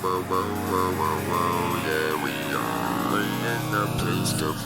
Yeah, we are in the place to be.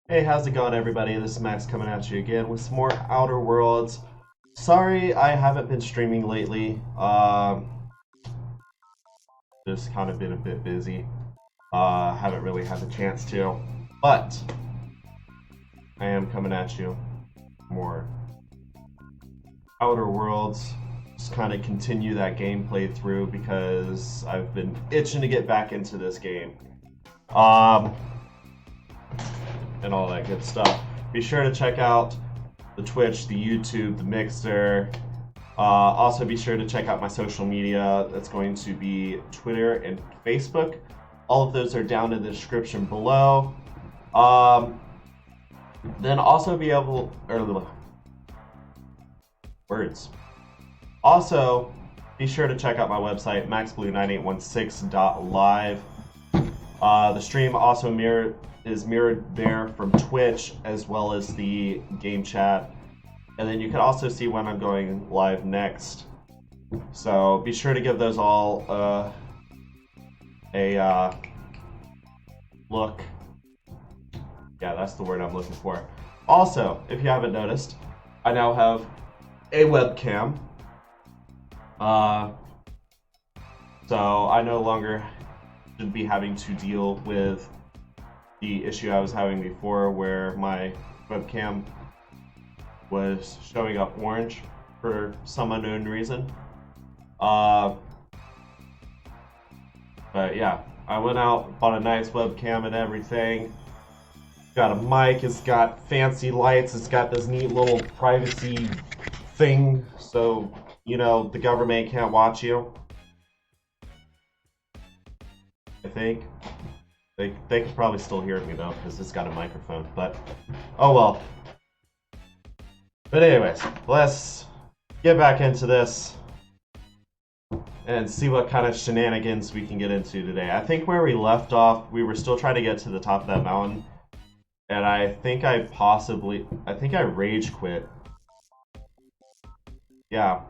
Hey, how's it going, everybody? This is Max coming at you again with some more Outer Worlds. Sorry I haven't been streaming lately. Just kind of been a bit busy. Haven't really had the chance to. But I am coming at you more Outer Worlds. Just kind of continue that gameplay through because I've been itching to get back into this game. And all that good stuff. Be sure to check out the Twitch, the YouTube, the Mixer. Also be sure to check out my social media. That's going to be Twitter and Facebook. All of those are down in the description below. Then also be able, Also, be sure to check out my website, maxblue9816.live. The stream also is mirrored there from Twitch as well as the game chat, and then you can also see when I'm going live next, so be sure to give those all a look. Yeah, that's the word I'm looking for. Also, if you haven't noticed, I now have a webcam, so I no longer should be having to deal with the issue I was having before where my webcam was showing up orange for some unknown reason. But yeah, I went out, bought a nice webcam and everything. Got a mic, it's got fancy lights, it's got this neat little privacy thing so, you know, the government can't watch you. I think. They could probably still hear me though, because it's got a microphone, but oh well. But anyways, let's get back into this. and see what kind of shenanigans we can get into today. I think where we left off, we were still trying to get to the top of that mountain, and I think I rage quit. Yeah.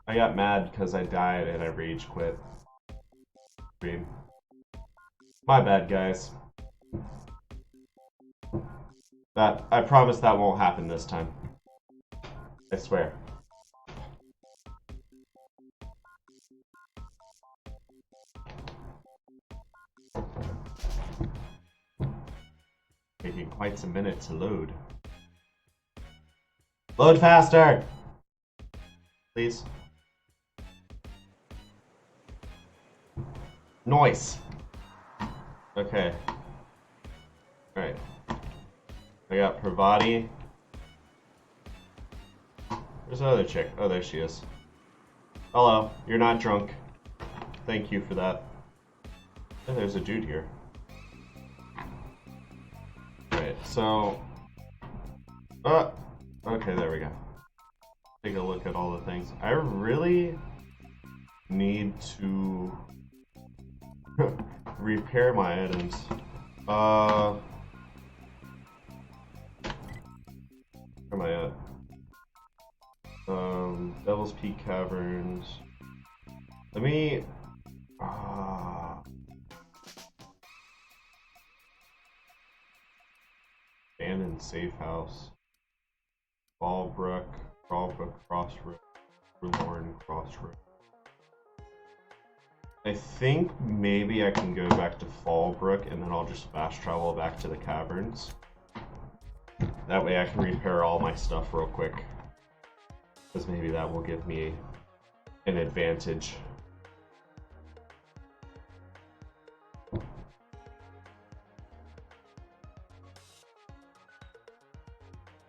I got mad because I died and I rage quit. My bad, guys. I promise that won't happen this time. I swear. Taking quite a minute to load. Load faster! Please. Nice. Okay. Alright. I got Pravati. Where's the other chick? Oh, there she is. Hello. You're not drunk. Thank you for that. Oh, there's a dude here. Alright, so... okay, there we go. Take a look at all the things. I really need to repair my items. Where am I at? Devil's Peak Caverns. Let me... abandoned safe house. Fallbrook Crossroad. Forlorn Crossroad. I think maybe I can go back to Fallbrook and then I'll just fast travel back to the caverns. That way I can repair all my stuff real quick. Because maybe that will give me an advantage.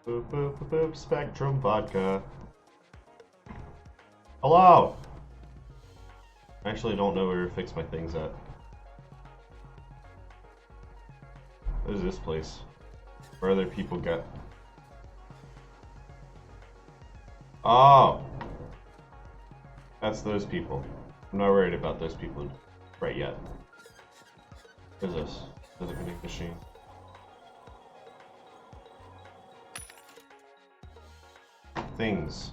Boop, boop, boop, boop, Spectrum Vodka. Hello! I actually don't know where to fix my things at. What is this place? Where other people get? Oh! That's those people. I'm not worried about those people right yet. What is this? Is it a vending machine? Things.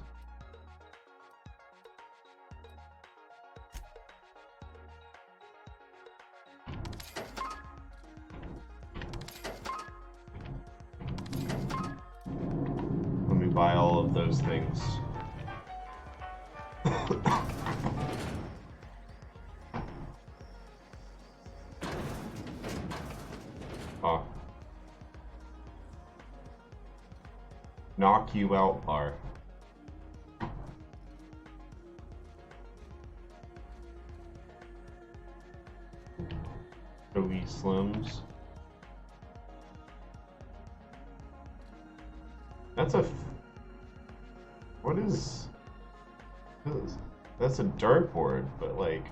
Let me buy all of those things. Oh. Knock you out bar. Wheat Slims. That's a... What is... That's a dartboard, but like...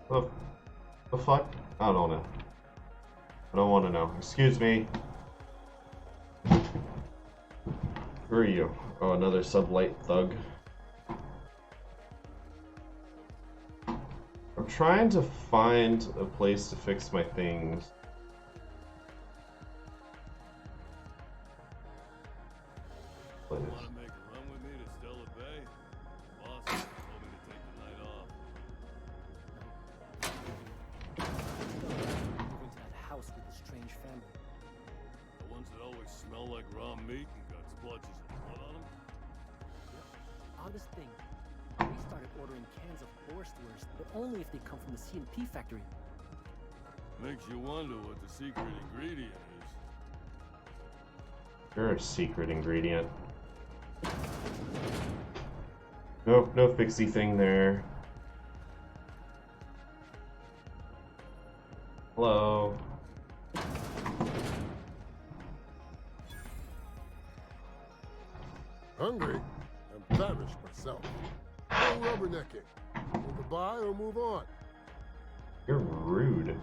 The fuck? I don't know. I don't want to know. Excuse me. Who are you? Oh, another sublight thug. I'm trying to find a place to fix my things. Want to make a run with me to Stella Bay? Boss told me to take the night off. Moving to that house with a strange family. The ones that always smell like raw meat and got splotches of blood on them? Oddest thing, they started ordering cans of Wurst, but only if they come from the C&P factory. Makes you wonder what the secret ingredient is. You're a secret ingredient. Nope, no fixie thing there. Hello. Hungry? I'm famished myself. No rubbernecking. Either buy or move on. You're rude.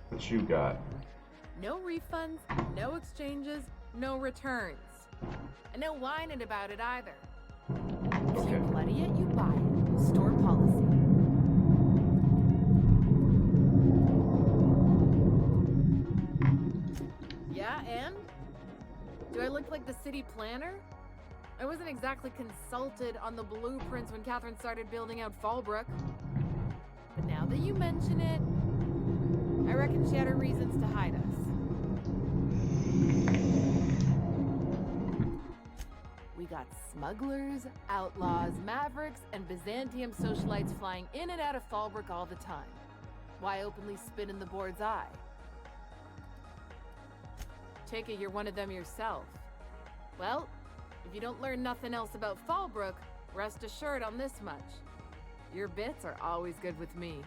What you got? No refunds, no exchanges, no returns. And no whining about it either. If Okay. you bloody it, you buy it. Store policy. Yeah, and? Do I look like the city planner? I wasn't exactly consulted on the blueprints when Catherine started building out Fallbrook. But now that you mention it, I reckon she had her reasons to hide us. We got smugglers, outlaws, mavericks, and Byzantium socialites flying in and out of Fallbrook all the time. Why openly spit in the board's eye? Take it you're one of them yourself. Well, if you don't learn nothing else about Fallbrook, rest assured on this much. Your bits are always good with me.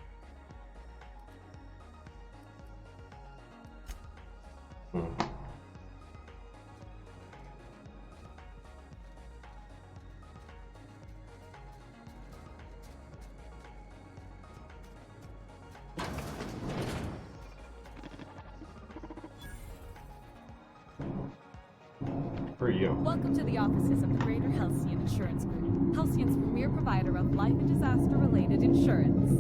For you. Welcome to the offices of the Greater Halcyon Insurance Group, Halcyon's premier provider of life and disaster-related insurance.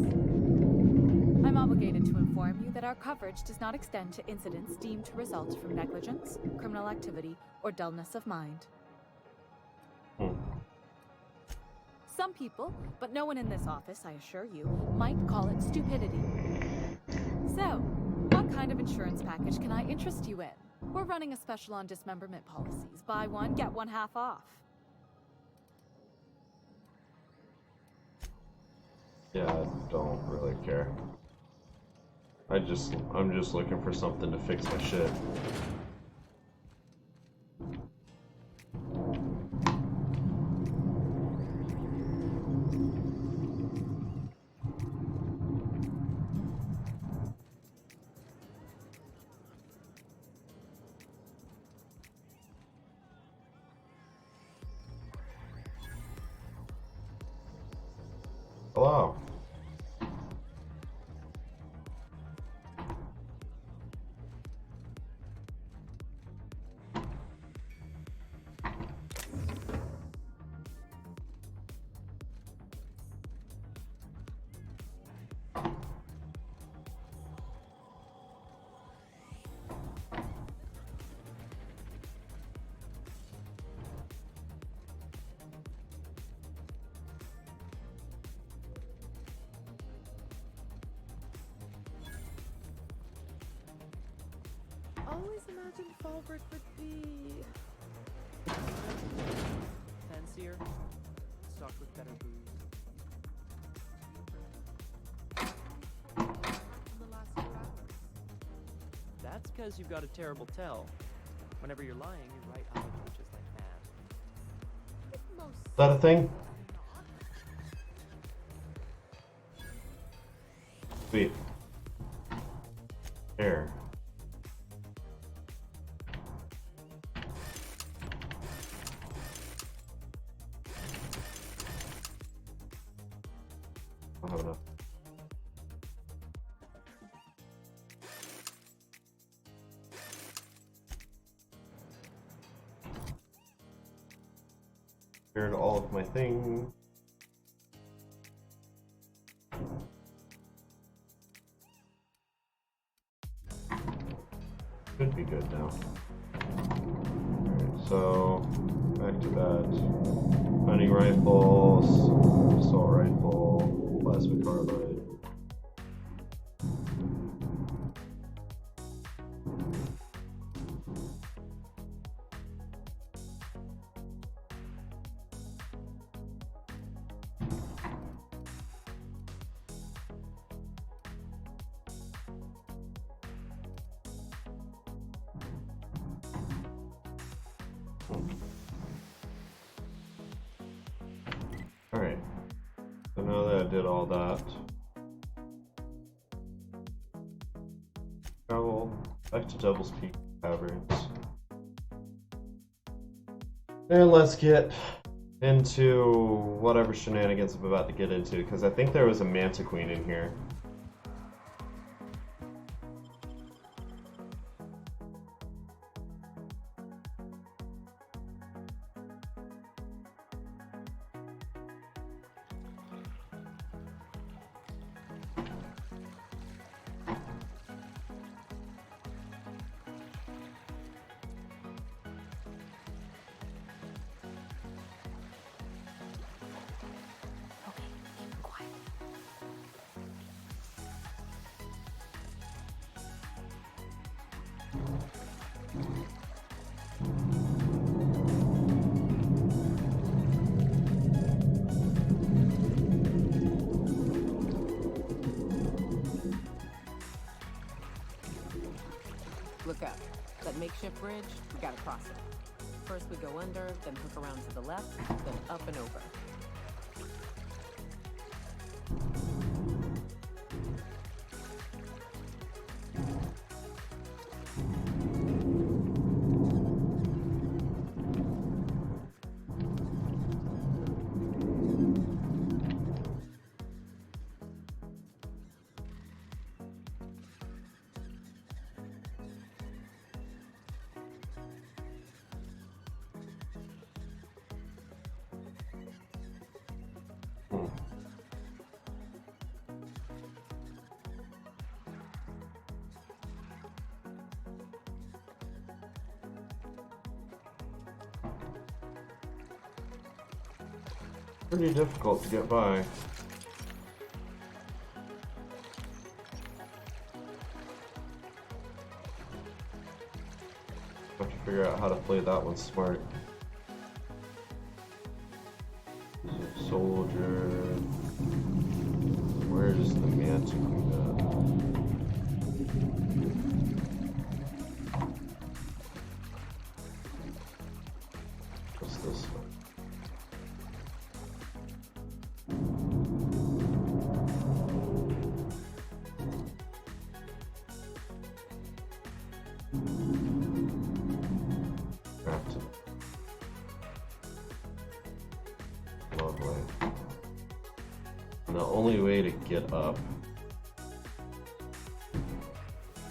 I'm obligated to inform you that our coverage does not extend to incidents deemed to result from negligence, criminal activity, or dullness of mind. Some people, but no one in this office, I assure you, might call it stupidity. So, what kind of insurance package can I interest you in? We're running a special on dismemberment policies. Buy one, get one half off. Yeah, I don't really care. I'm just looking for something to fix my shit. Hello. Always imagined Fallbrook would be Fancier, stocked with better booze. in the last 2 hours. That's because you've got a terrible tell. Whenever you're lying, your right eye twitches like mad. Most Is that a thing? Sweet. Here. I don't have enough. Cleared all of my things. Should be good now. Alright, so back to that. Hunting rifle, assault rifle, plasma carbide. Alright, so now that I did all that, travel back to Devil's Peak Caverns. And let's get into whatever shenanigans I'm about to get into, because I think there was a Manta Queen in here. Look up. That makeshift bridge, we gotta cross it. First we go under, then hook around to the left, then up and over. Pretty difficult to get by. Have to figure out how to play that one smart. Soldier. Where's the manticore at? What's this one? Lovely. And the only way to get up,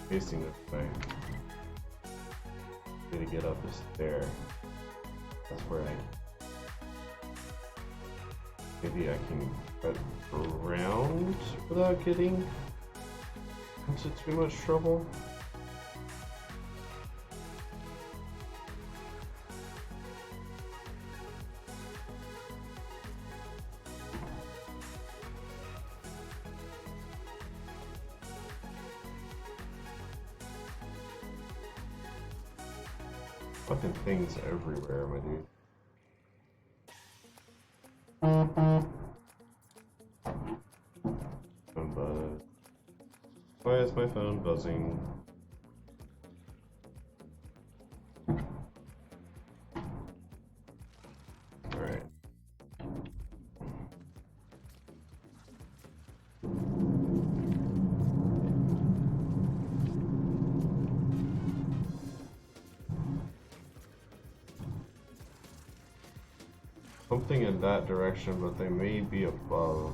facing this way, the way to get up is there. That's where maybe I can get around without getting into too much trouble. Fucking things everywhere, my dude. Phone buzz. Why is my phone buzzing? Alright. Something in that direction, but they may be above.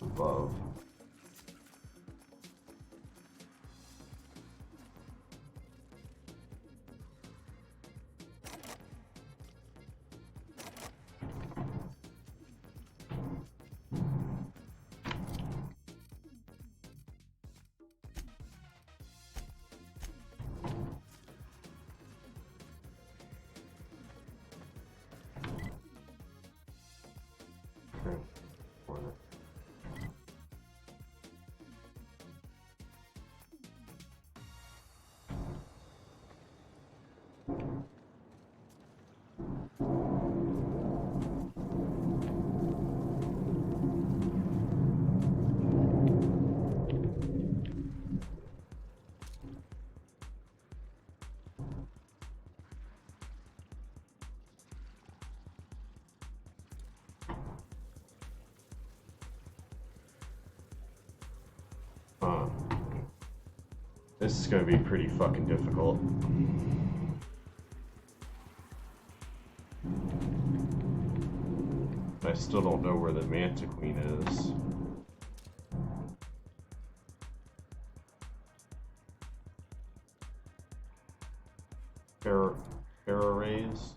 Above. Corner. This is gonna be pretty fucking difficult. I still don't know where the Mantiqueen is. Rays.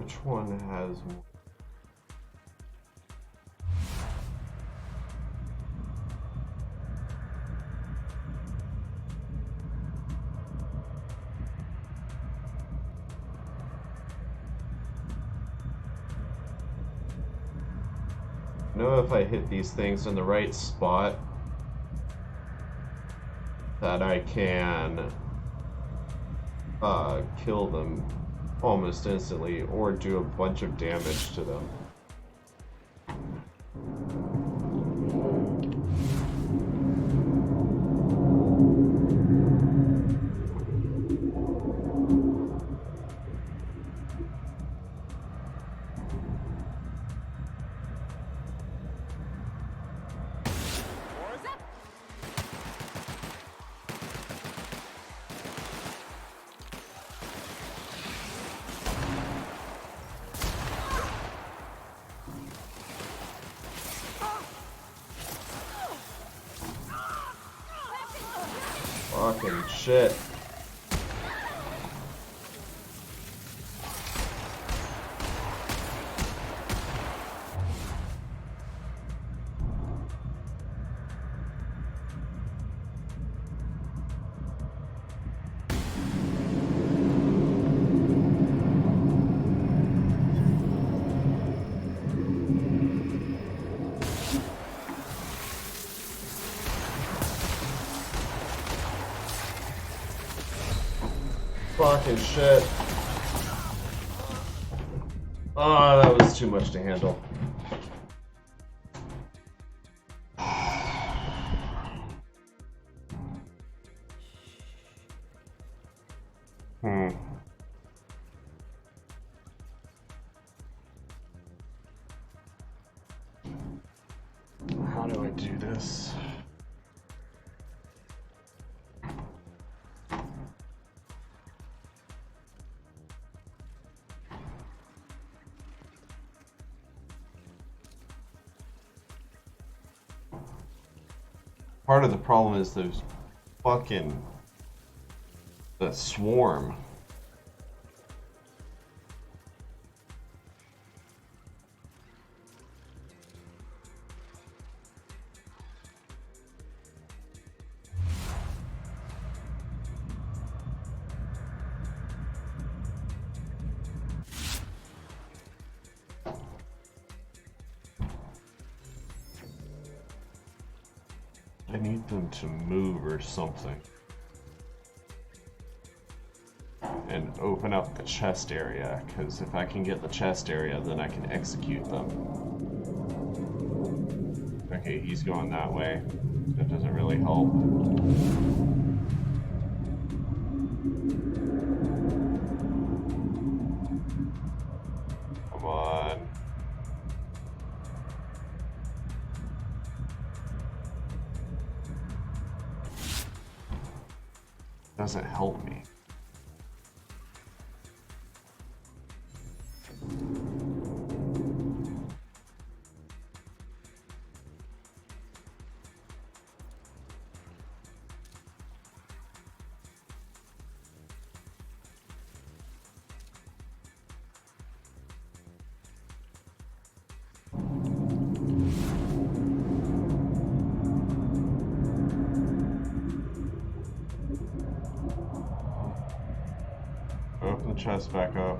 Which one has more? I know if I hit these things in the right spot that I can kill them almost instantly or do a bunch of damage to them. Fucking shit. Fucking shit. Oh, that was too much to handle. How do I do this? Part of the problem is those fucking the swarm. I need them to move or something. And open up the chest area, because if I can get the chest area, then I can execute them. Okay, he's going that way. That doesn't really help. Come on. Doesn't help me. Open the chest back up.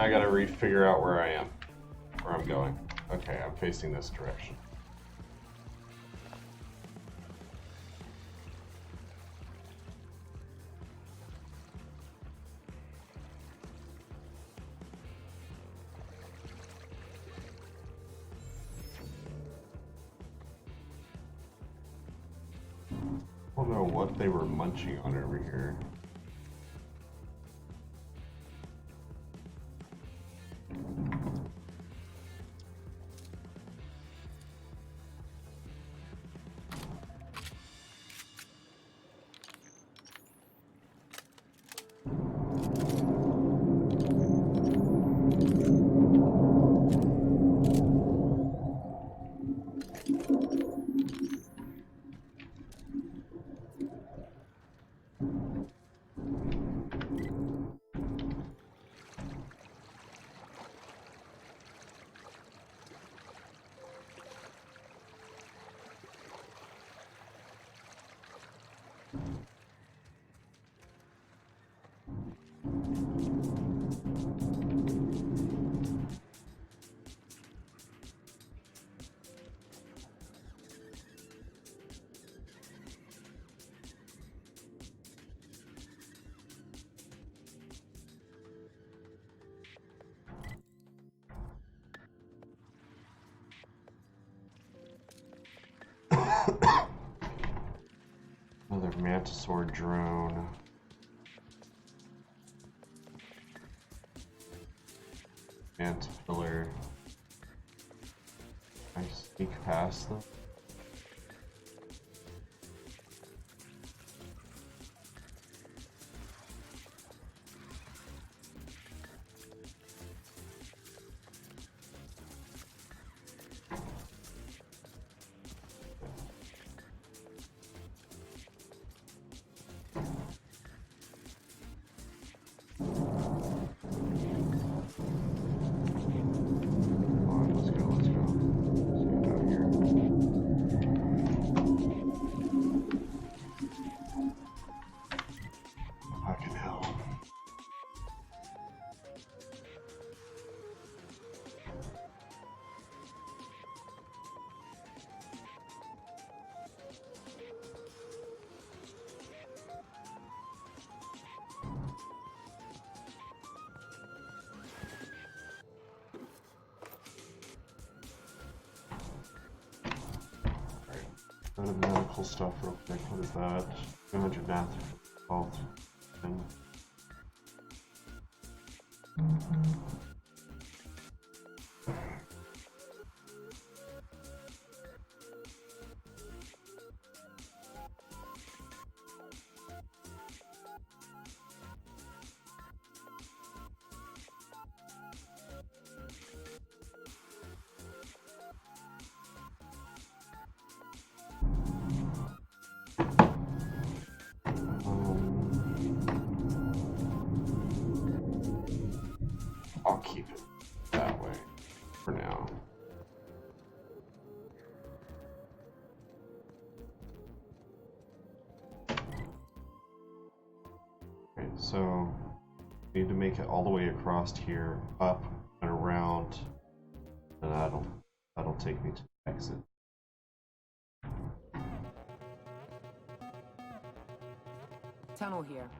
I gotta figure out where I am, where I'm going. Okay, I'm facing this direction. I don't know what they were munching on over here. Another Mantisaur drone. Antpillar. Can I sneak past them? Go to the medical stuff real quick. What is that? 200 math. Health. I'll keep it that way for now. Okay, so need to make it all the way across here, up and around, and that'll take me to the exit. Tunnel here.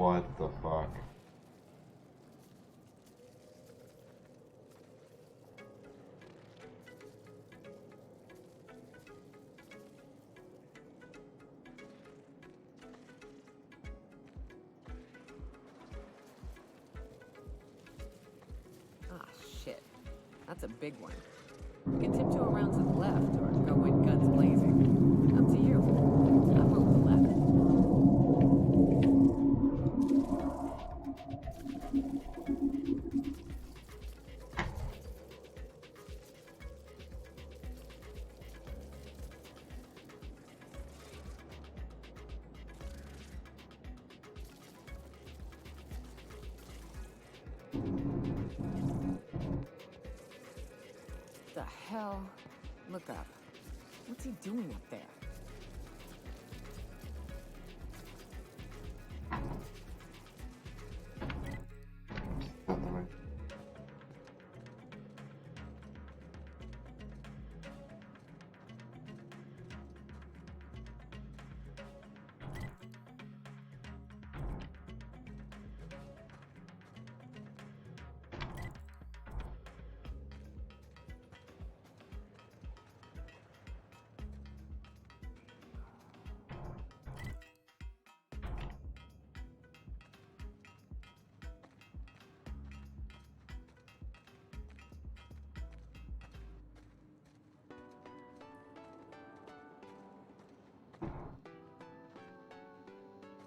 What the fuck? Ah, shit. That's a big one. You can tiptoe around to the left or go in guns blazing. Up to you. I vote the left. The hell? Look up. What's he doing up there? Nothing, right?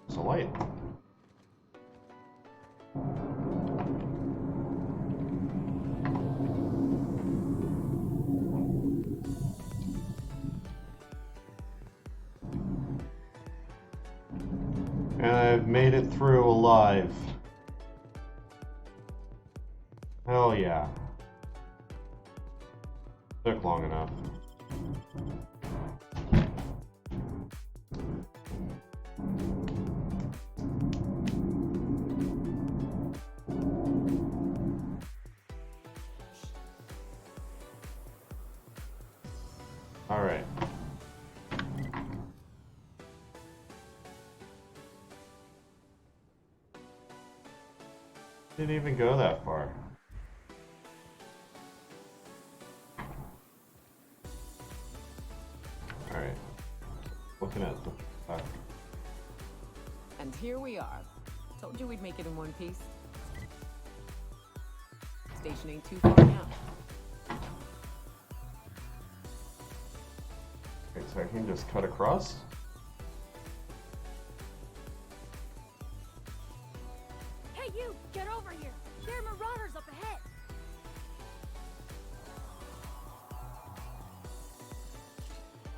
It's a light. And I've made it through alive. Hell yeah. Took long enough. All right. Didn't even go that far. All right. Looking at the back. And here we are. Told you we'd make it in one piece. Station ain't too far now. Okay, so I can just cut across. Hey, you! Get over here! There are marauders up ahead!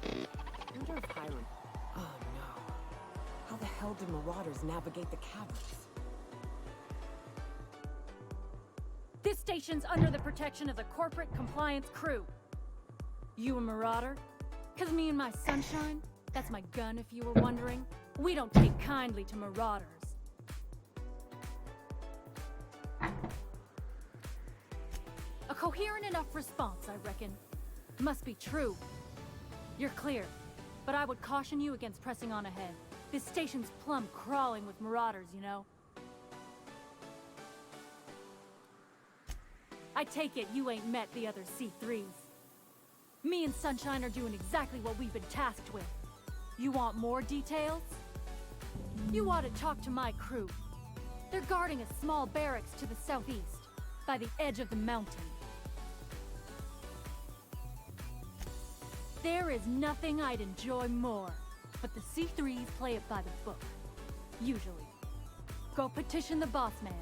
I wonder if Hiram... Oh no. How the hell did marauders navigate the caverns? This station's under the protection of the corporate compliance crew. You a marauder? 'Cause me and my sunshine, that's my gun if you were wondering, we don't take kindly to marauders. A coherent enough response, I reckon. Must be true. You're clear, but I would caution you against pressing on ahead. This station's plumb crawling with marauders, you know. I take it you ain't met the other C3s. Me and Sunshine are doing exactly what we've been tasked with. You want more details? You ought to talk to my crew. They're guarding a small barracks to the southeast, by the edge of the mountain. There is nothing I'd enjoy more, but the C3s play it by the book. Usually. Go petition the boss man.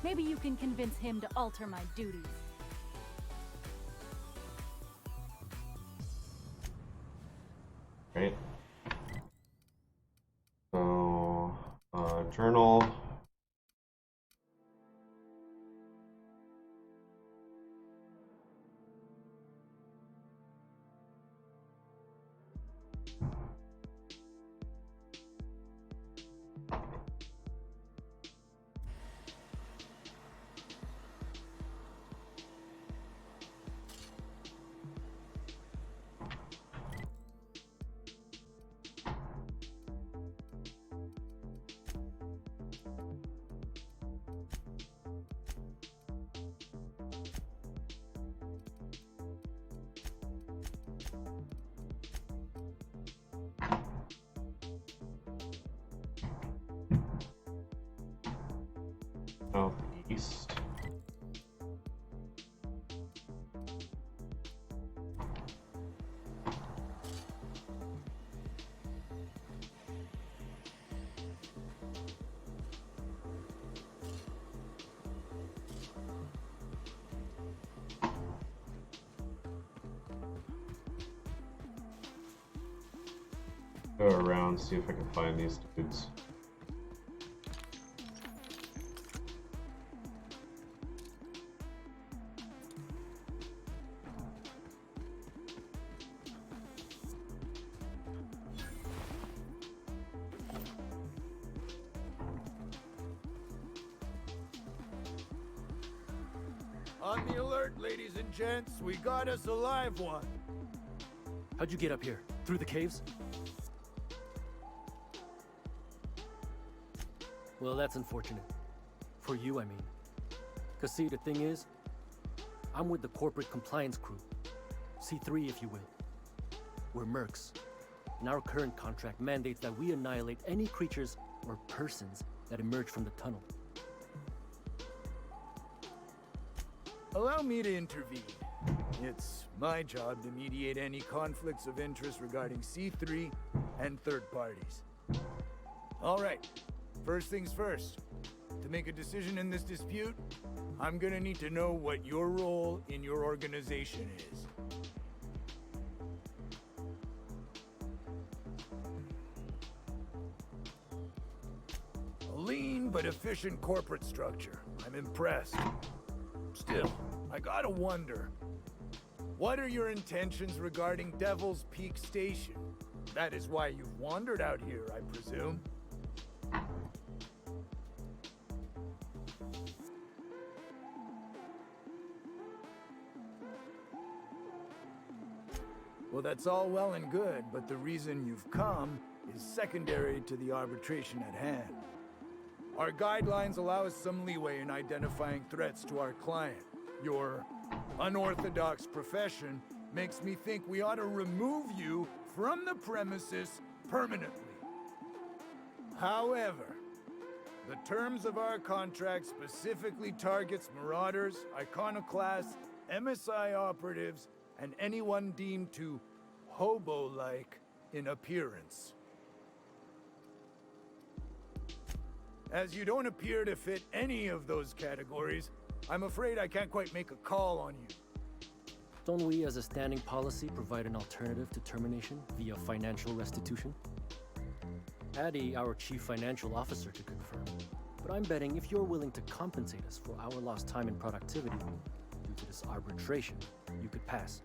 Maybe you can convince him to alter my duties. Right. So, journal. East. Go around, see if I can find these dudes. On the alert, ladies and gents. We got us a live one. How'd you get up here? Through the caves? Well, that's unfortunate. For you, I mean. Cause see, the thing is, I'm with the corporate compliance crew. C3, if you will. We're mercs. And our current contract mandates that we annihilate any creatures or persons that emerge from the tunnel. Allow me to intervene. It's my job to mediate any conflicts of interest regarding C3 and third parties. All right, first things first. To make a decision in this dispute, I'm gonna need to know what your role in your organization is. A lean but efficient corporate structure. I'm impressed. Still, I gotta wonder, what are your intentions regarding Devil's Peak Station? That is why you've wandered out here, I presume. Well, that's all well and good, but the reason you've come is secondary to the arbitration at hand. Our guidelines allow us some leeway in identifying threats to our client. Your unorthodox profession makes me think we ought to remove you from the premises permanently. However, the terms of our contract specifically targets marauders, iconoclasts, MSI operatives, and anyone deemed to hobo-like in appearance. As you don't appear to fit any of those categories, I'm afraid I can't quite make a call on you. Don't we, as a standing policy, provide an alternative to termination via financial restitution? Addie, our chief financial officer, could confirm. But I'm betting if you're willing to compensate us for our lost time and productivity due to this arbitration, you could pass.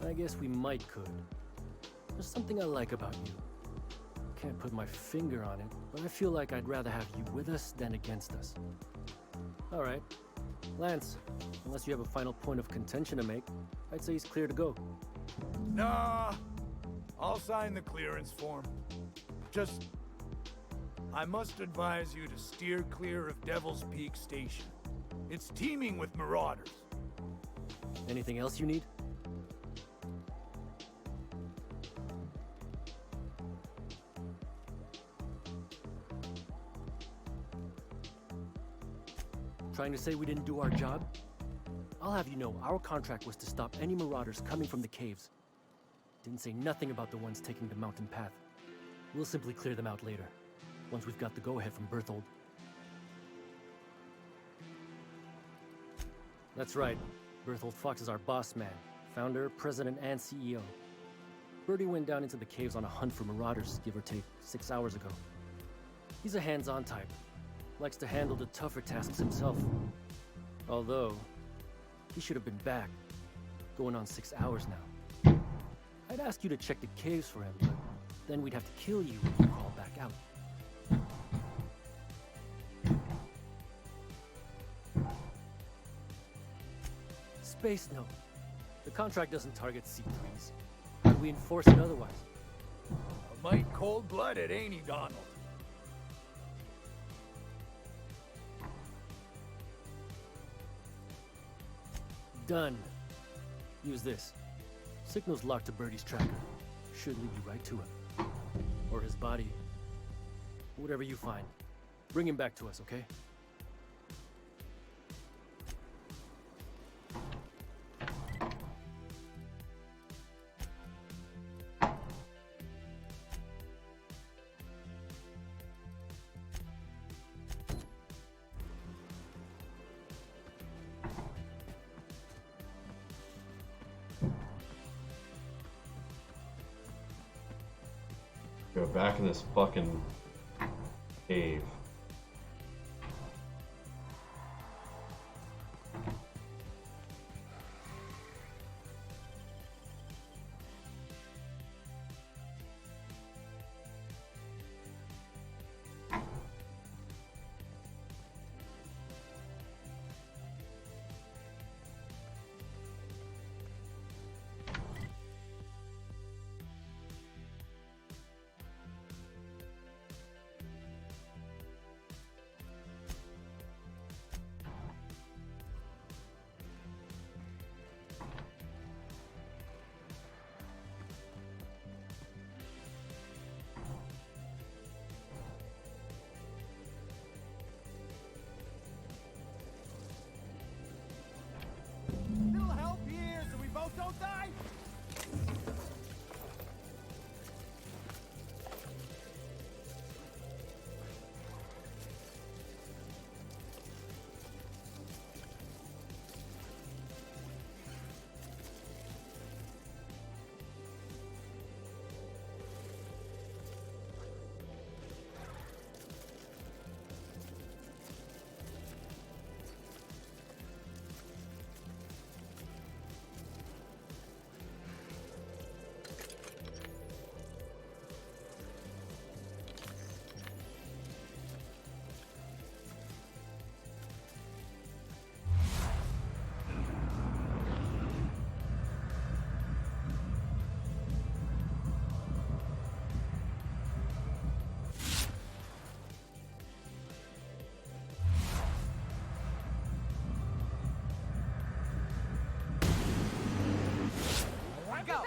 I guess we might could. There's something I like about you. Can't put my finger on it, but I feel like I'd rather have you with us than against us. All right. Lance, unless you have a final point of contention to make, I'd say he's clear to go. Nah, I'll sign the clearance form. Just, I must advise you to steer clear of Devil's Peak Station. It's teeming with marauders. Anything else you need? Trying to say we didn't do our job? I'll have you know, our contract was to stop any marauders coming from the caves. Didn't say nothing about the ones taking the mountain path. We'll simply clear them out later, once we've got the go-ahead from Berthold. That's right. Berthold Fox is our boss man, founder, president, and CEO. Bertie went down into the caves on a hunt for marauders, give or take, 6 hours ago. He's a hands-on type. Likes to handle the tougher tasks himself. Although, he should have been back. Going on 6 hours now. I'd ask you to check the caves for him, but then we'd have to kill you when you crawl back out. Space note. The contract doesn't target C3s. How do we enforce it otherwise? A mite cold-blooded, ain't he, Donald? Done. Use this. Signal's locked to Birdie's tracker. Should lead you right to him. or his body. Whatever you find, bring him back to us, okay? Go back in this fucking cave. Little help here so we both don't die? Go!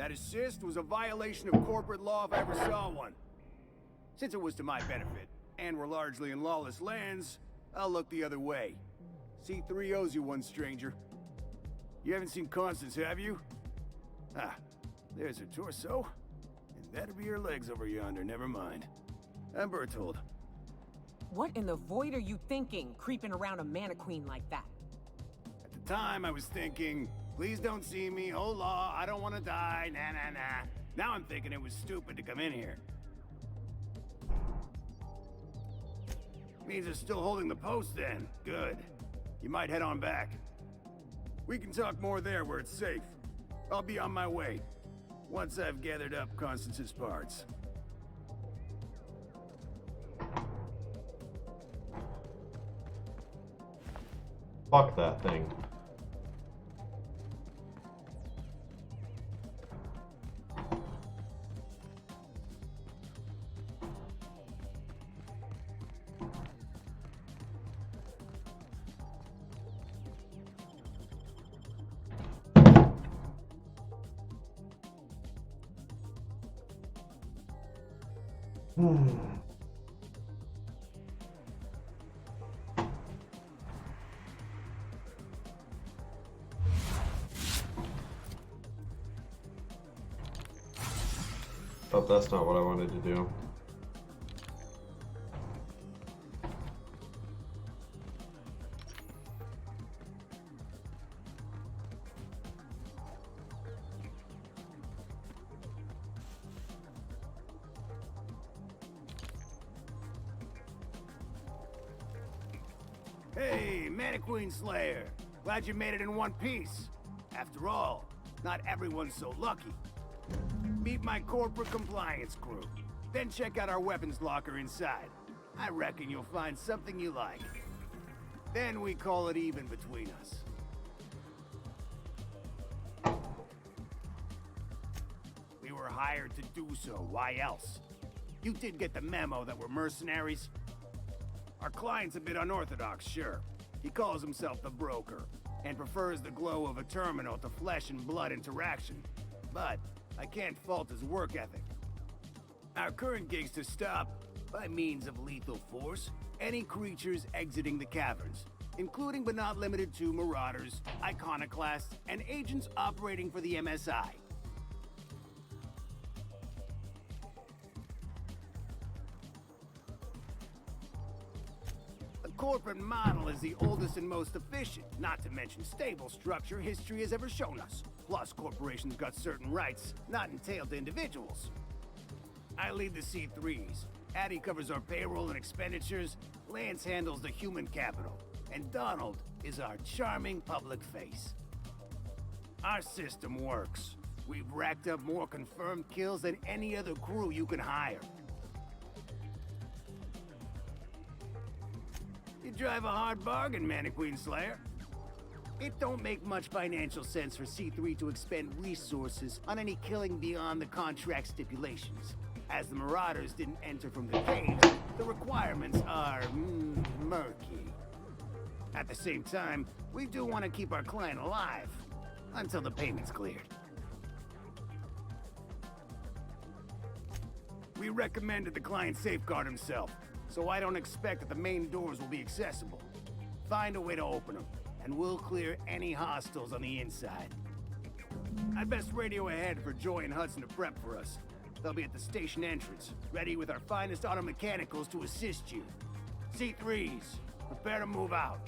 That assist was a violation of corporate law if I ever saw one. Since it was to my benefit, and we're largely in lawless lands, I'll look the other way. C3 owes you one, stranger. You haven't seen Constance, have you? Ah, there's her torso. And that'll be her legs over yonder, never mind. I'm Berthold. What in the void are you thinking, creeping around a mannequin like that? At the time, I was thinking, please don't see me, hola, I don't want to die, nah nah nah. Now I'm thinking it was stupid to come in here. Means it's still holding the post then. Good. You might head on back. We can talk more there where it's safe. I'll be on my way. Once I've gathered up Constance's parts. Fuck that thing. Hmm. But that's not what I wanted to do. Hey, Mannequin Slayer. Glad you made it in one piece. After all, not everyone's so lucky. Meet my corporate compliance crew. Then check out our weapons locker inside. I reckon you'll find something you like. Then we call it even between us. We were hired to do so, why else? You did get the memo that we're mercenaries? Our client's a bit unorthodox, sure. He calls himself the broker, and prefers the glow of a terminal to flesh and blood interaction. But I can't fault his work ethic. Our current gig's to stop, by means of lethal force, any creatures exiting the caverns, including but not limited to marauders, iconoclasts, and agents operating for the MSI. Corporate model is the oldest and most efficient, not to mention stable structure history has ever shown us. Plus, corporations got certain rights not entailed to individuals. I lead the C3s. Addie covers our payroll and expenditures, Lance handles the human capital, and Donald is our charming public face. Our system works. We've racked up more confirmed kills than any other crew you can hire. You drive a hard bargain, Mannequin Slayer. It don't make much financial sense for C3 to expend resources on any killing beyond the contract stipulations. As the Marauders didn't enter from the caves, the requirements are murky. At the same time, we do want to keep our client alive, until the payment's cleared. We recommend that the client safeguard himself, so I don't expect that the main doors will be accessible. Find a way to open them, and we'll clear any hostiles on the inside. I'd best radio ahead for Joy and Hudson to prep for us. They'll be at the station entrance, ready with our finest auto mechanicals to assist you. C3s, prepare to move out.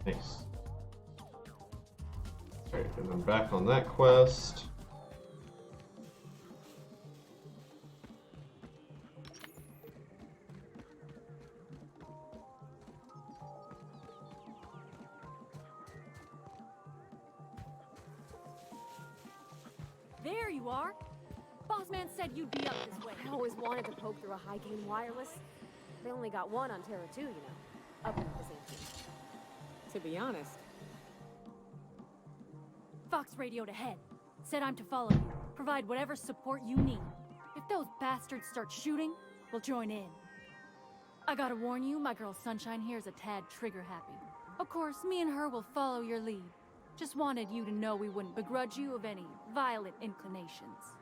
Nice. Alright, and then back on that quest. There you are. Boss man said you'd be up this way. I always wanted to poke through a high-gain wireless. They only got one on Terra 2, you know. Up in Byzantium. To be honest, Fox radioed ahead. Said I'm to follow you. Provide whatever support you need. If those bastards start shooting, we'll join in. I gotta warn you, my girl Sunshine here is a tad trigger-happy. Of course, me and her will follow your lead. Just wanted you to know we wouldn't begrudge you of any violent inclinations.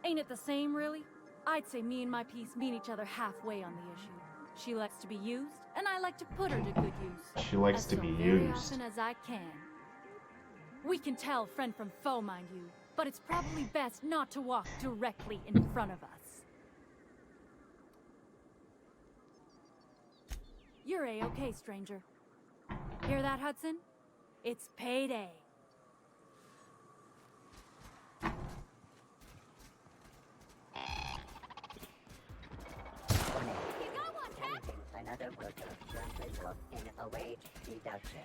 Ain't it the same, really? I'd say me and my piece meet each other halfway on the issue. She likes to be used, and I like to put her to good use. She likes to As be very used. often as I can. We can tell friend from foe, mind you, but it's probably best not to walk directly in front of us. You're A-okay, stranger. Hear that, Hudson? It's payday. You got one, Cap? Another worker just result in a wage reduction.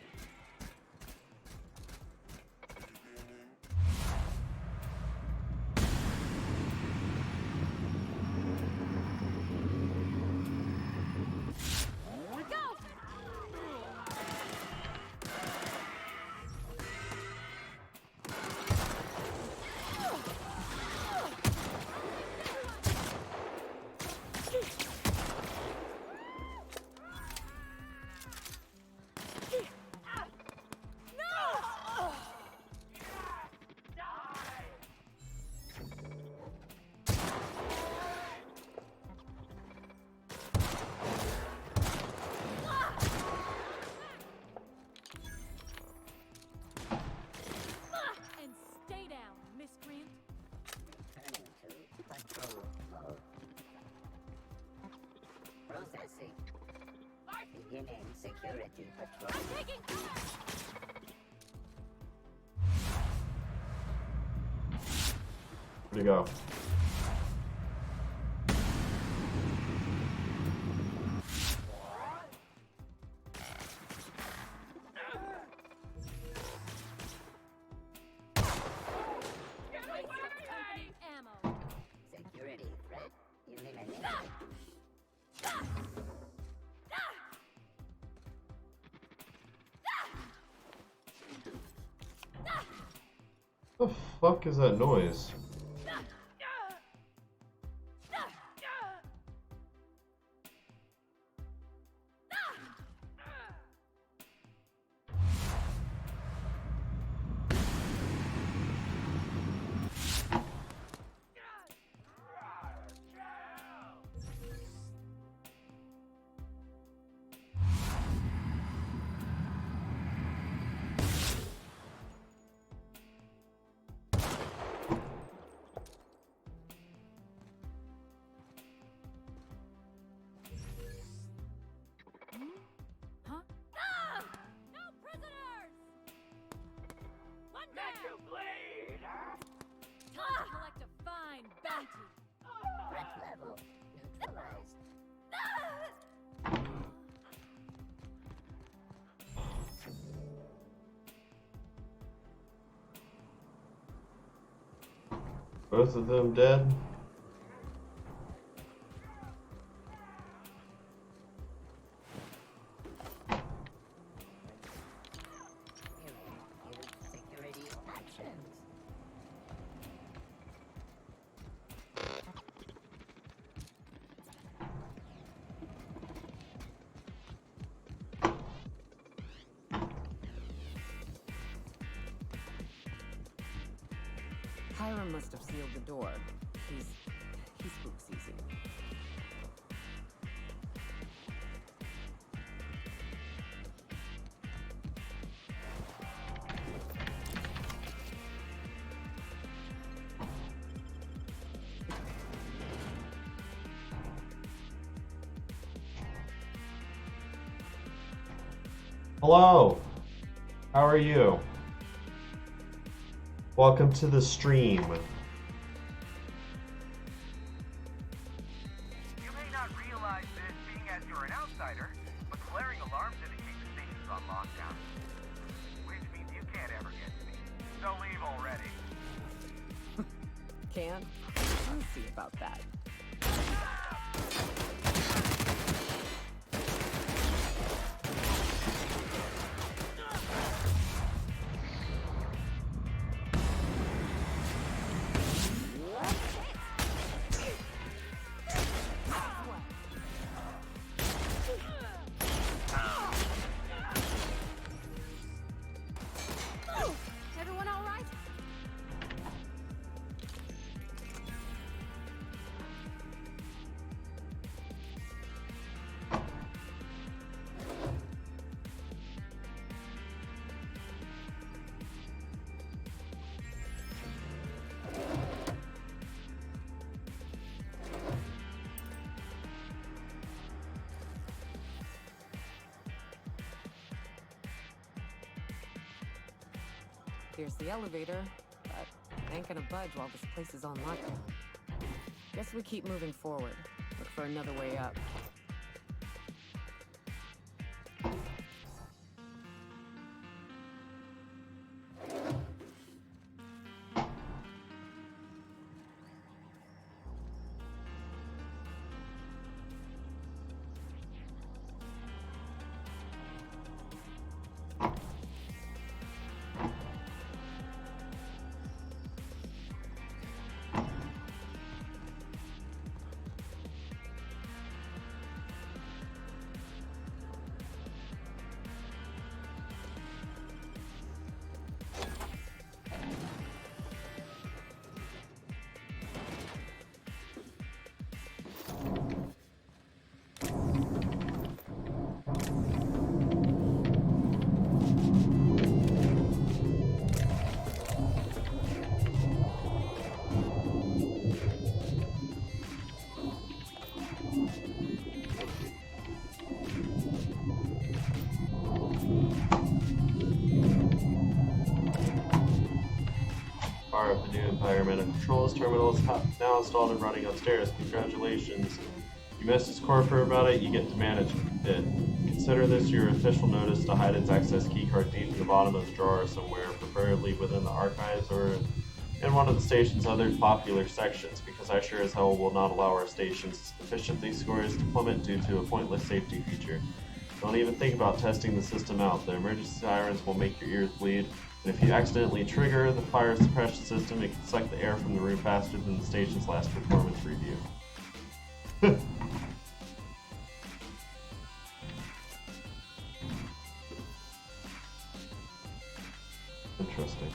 And stay down, miscreant. Turning to control mode. Processing. Beginning security patrol. I'm taking cover! Where'd he go? Ammo. Security threat eliminated. What the fuck is that noise? Huh? No prisoners! One down! Time to collect a fine bounty. Threat level neutralized. Both of them dead? Use security actions. Hiram must have sealed the door. He spooks easy. Hello! How are you? Welcome to the stream. You may not realize this being as you're an outsider, but flaring alarms indicate the station's on lockdown. Which means you can't ever get to me. So leave already. Can? We'll see about that. Everyone all right? Here's the elevator, but I ain't gonna budge while this place is on lockdown. Guess we keep moving forward. Look for another way up. Power up the new environmental controls terminal is now installed and running upstairs. Congratulations. You messaged Corporate about it, you get to manage it. Consider this your official notice to hide its access keycard deep in the bottom of the drawer somewhere, preferably within the archives or in one of the station's other popular sections, because I sure as hell will not allow our station's efficiency scores to plummet due to a pointless safety feature. Don't even think about testing the system out. The emergency sirens will make your ears bleed, and if you accidentally trigger the fire suppression system, it can suck the air from the room faster than the station's last performance review. Interesting.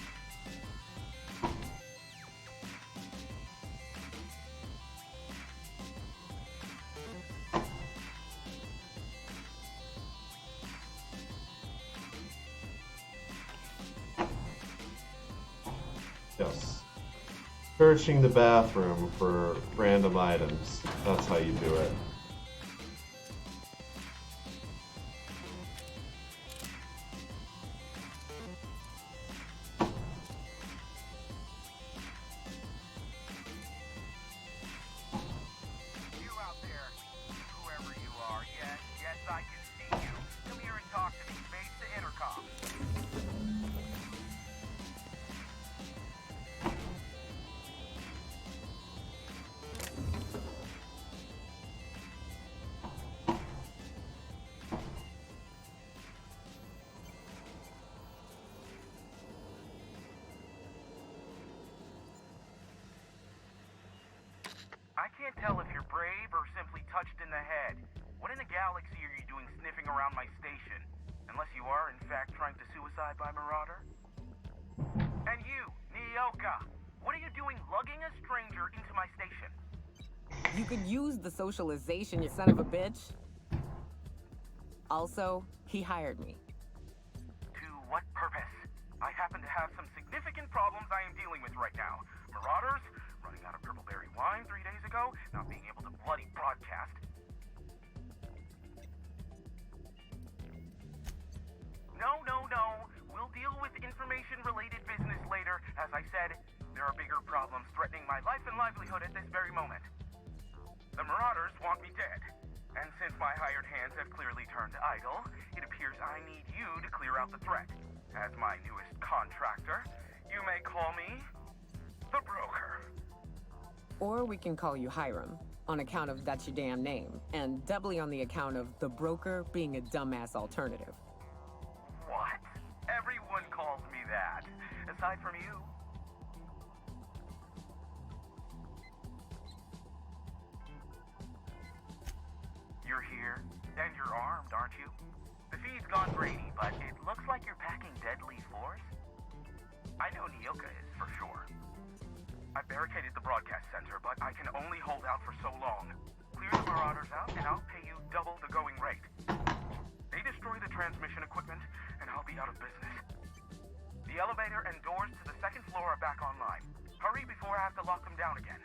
Yes. Searching the bathroom for random items. That's how you do it. You out there, whoever you are, yes, I can see you. Come here and talk to me. Face the intercom. I can't tell if you're brave or simply touched in the head. What in the galaxy are you doing sniffing around my station? Unless you are, in fact, trying to suicide by Marauder? And you, Nyoka, what are you doing lugging a stranger into my station? You could use the socialization, you son of a bitch. Also, he hired me. To what purpose? I happen to have some significant problems I am dealing with right now. Marauders, running out of purple berry wine 3 days ago, not being able to bloody broadcast. No. We'll deal with information-related business later. As I said, there are bigger problems threatening my life and livelihood at this very moment. The Marauders want me dead. And since my hired hands have clearly turned idle, it appears I need you to clear out the threat. As my newest contractor, you may call me the Broker. Or we can call you Hiram, on account of that's your damn name, and doubly on the account of the Broker being a dumbass alternative. What? Everyone calls me that. Aside from you. You're here, and you're armed, aren't you? The feed's gone grainy, but it looks like you're packing deadly force. I know Nyoka is, for sure. I barricaded the broadcast center, but I can only hold out for so long. Clear the Marauders out, and I'll pay you double the going rate. They destroy the transmission equipment, and I'll be out of business. The elevator and doors to the second floor are back online. Hurry before I have to lock them down again.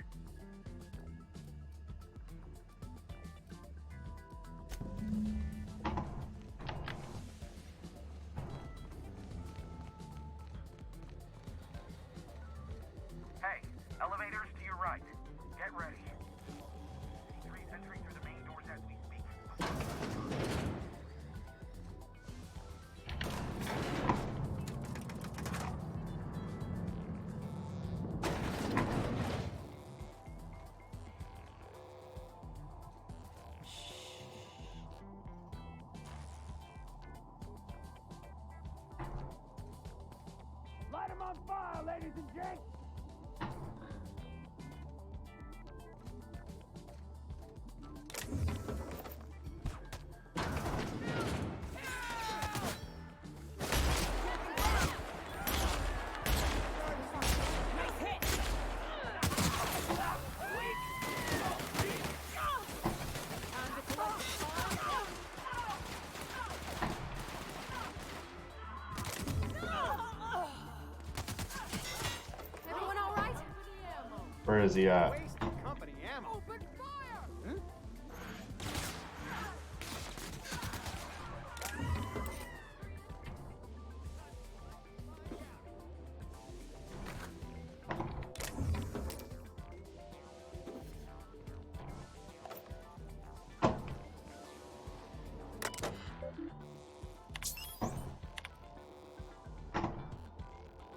Where is he at? Wasting company ammo. Open fire!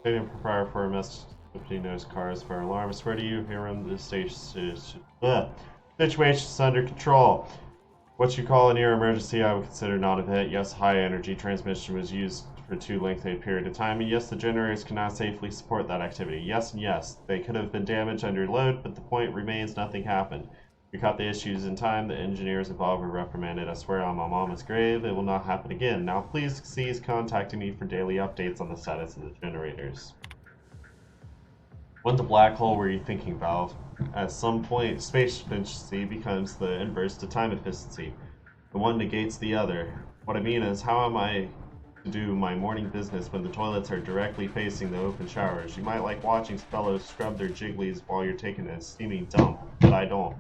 Stadium proprietor for a mess. Company knows cars for alarms. Where do you hear him? The situation's under control. What you call a near emergency, I would consider non-event. Yes, high energy transmission was used for too lengthy a period of time, and yes, the generators cannot safely support that activity. Yes and yes, they could have been damaged under load, but the point remains nothing happened. We caught the issues in time. The engineers involved were reprimanded. I swear on my mama's grave, it will not happen again. Now please cease contacting me for daily updates on the status of the generators. What the black hole were you thinking, Valve? At some point, space efficiency becomes the inverse to time efficiency. The one negates the other. What I mean is, how am I to do my morning business when the toilets are directly facing the open showers? You might like watching fellows scrub their jigglies while you're taking a steaming dump, but I don't.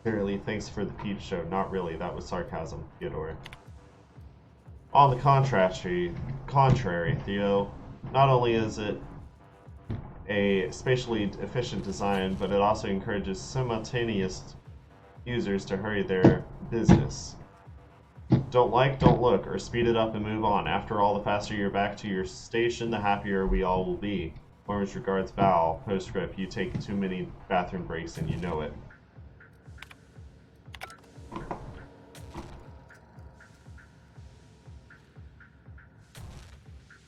Clearly, thanks for the peep show. Not really, that was sarcasm, Theodore. On the contrary, Theo, not only is it a spatially efficient design, but it also encourages simultaneous users to hurry their business. Don't like, don't look, or speed it up and move on. After all, the faster you're back to your station, the happier we all will be. Warmest regards, Val. Postscript, you take too many bathroom breaks and you know it.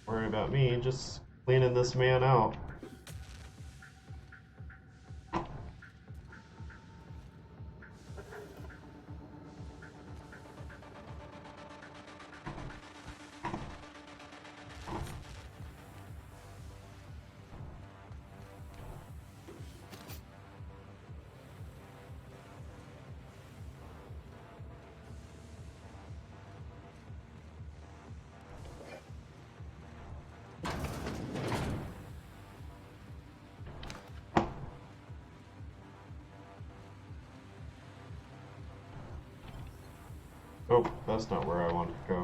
Worry about me, just cleaning this man out. Oh, that's not where I wanted to go.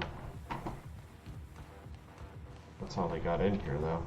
That's how they got in here, though.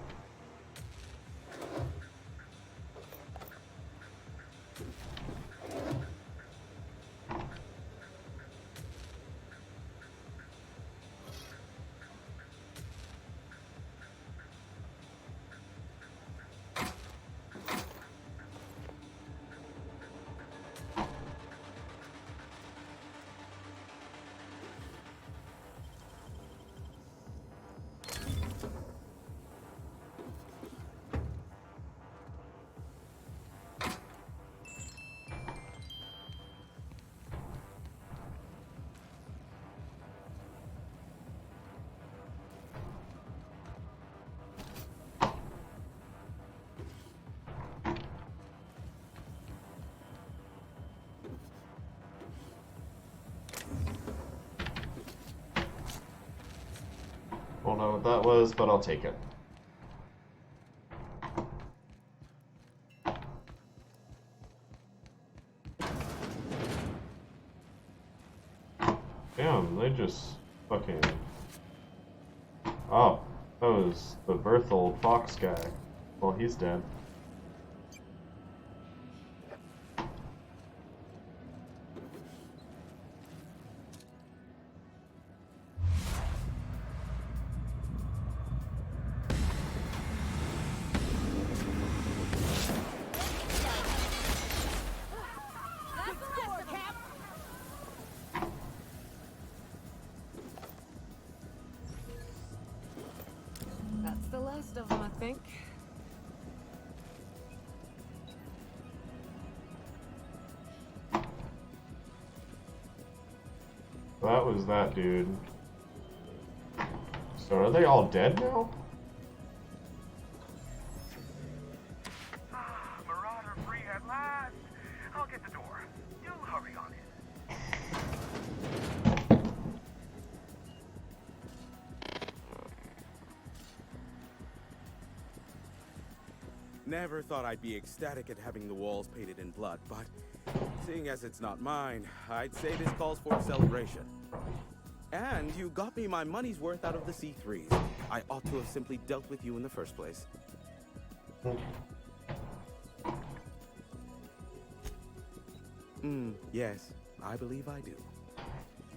Don't know what that was, but I'll take it. Damn, they just fucking... Oh, that was the Berthold Fox guy. Well, he's dead. That's the last of them, I think. That was that dude. So are they all dead now? Marauder free at last. I'll get the door. Do hurry on in. Never thought I'd be ecstatic at having the walls painted in blood, but seeing as it's not mine, I'd say this calls for a celebration. And you got me my money's worth out of the C3s. I ought to have simply dealt with you in the first place. Yes, I believe I do.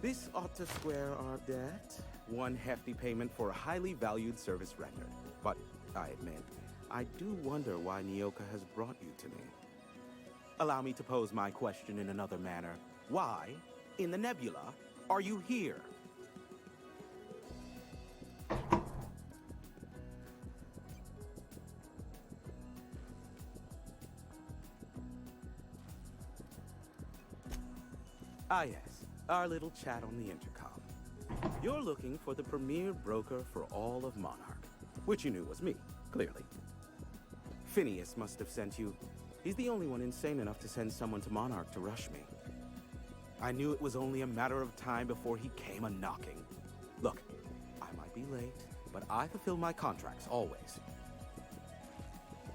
This ought to square our debt. One hefty payment for a highly valued service rendered. But I admit, I do wonder why Nyoka has brought you to me. Allow me to pose my question in another manner. Why, in the nebula, are you here? Ah yes, our little chat on the intercom. You're looking for the premier broker for all of Monarch, which you knew was me, clearly. Phineas must have sent you. He's the only one insane enough to send someone to Monarch to rush me. I knew it was only a matter of time before he came a-knocking. Look, I might be late, but I fulfill my contracts, always.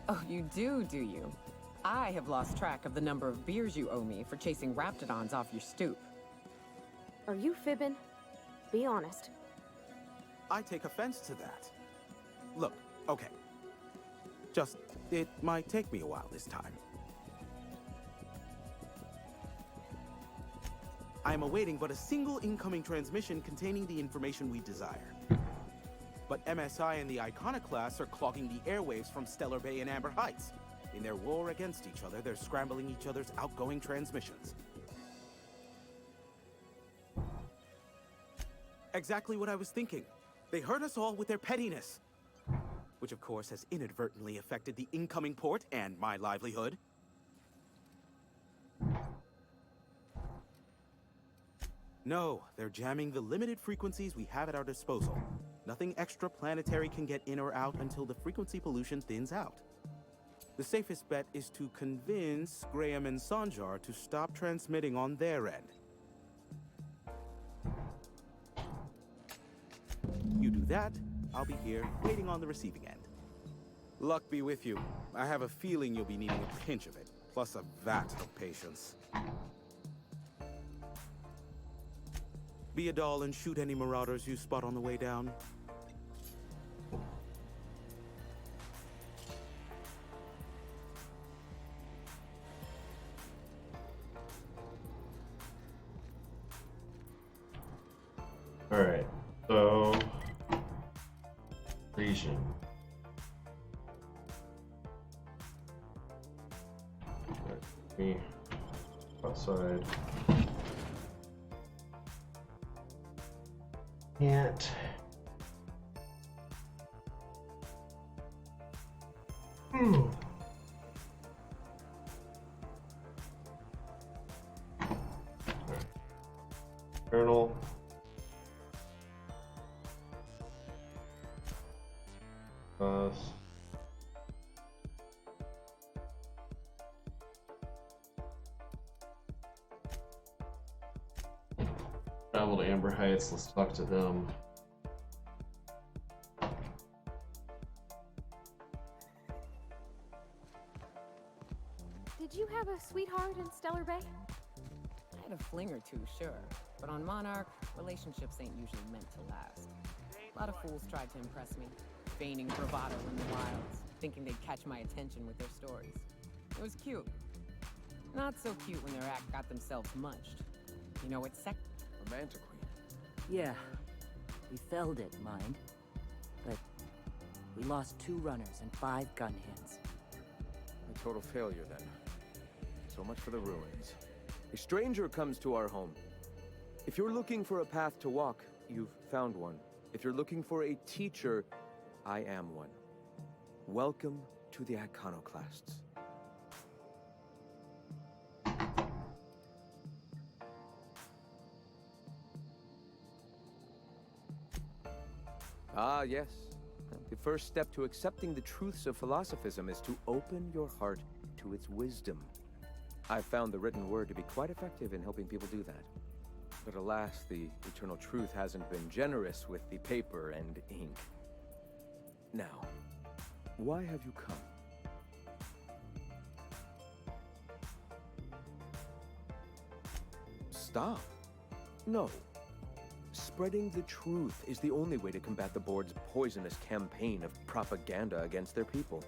Oh, you do you? I have lost track of the number of beers you owe me for chasing raptidons off your stoop. Are you fibbing? Be honest. I take offense to that. Look, okay. Just, it might take me a while this time. I am awaiting but a single incoming transmission containing the information we desire. But MSI and the Iconoclasts are clogging the airwaves from Stellar Bay and Amber Heights. In their war against each other, they're scrambling each other's outgoing transmissions. Exactly what I was thinking. They hurt us all with their pettiness. Which of course has inadvertently affected the incoming port and my livelihood. No, they're jamming the limited frequencies we have at our disposal. Nothing extraplanetary can get in or out until the frequency pollution thins out. The safest bet is to convince Graham and Sanjar to stop transmitting on their end. You do that, I'll be here, waiting on the receiving end. Luck be with you. I have a feeling you'll be needing a pinch of it, plus a vat of patience. Be a doll and shoot any marauders you spot on the way down. Alright, so... Region. Me outside. Can't. Colonel. Travel to Amber Heights, let's talk to them. Did you have a sweetheart in Stellar Bay? I had a fling or two, sure. But on Monarch, relationships ain't usually meant to last. A lot of fools tried to impress me, feigning bravado in the wilds, thinking they'd catch my attention with their stories. It was cute. Not so cute when their act got themselves munched. You know, it's Romantic Queen. Yeah, we felled it, mind. But we lost 2 runners and 5 gun hands. A total failure, then. So much for the ruins. A stranger comes to our home. If you're looking for a path to walk, you've found one. If you're looking for a teacher, I am one. Welcome to the Iconoclasts. Ah, yes. The first step to accepting the truths of philosophism is to open your heart to its wisdom. I've found the written word to be quite effective in helping people do that. But alas, the eternal truth hasn't been generous with the paper and ink. Now, why have you come? stop. No. Spreading the truth is the only way to combat the board's poisonous campaign of propaganda against their people.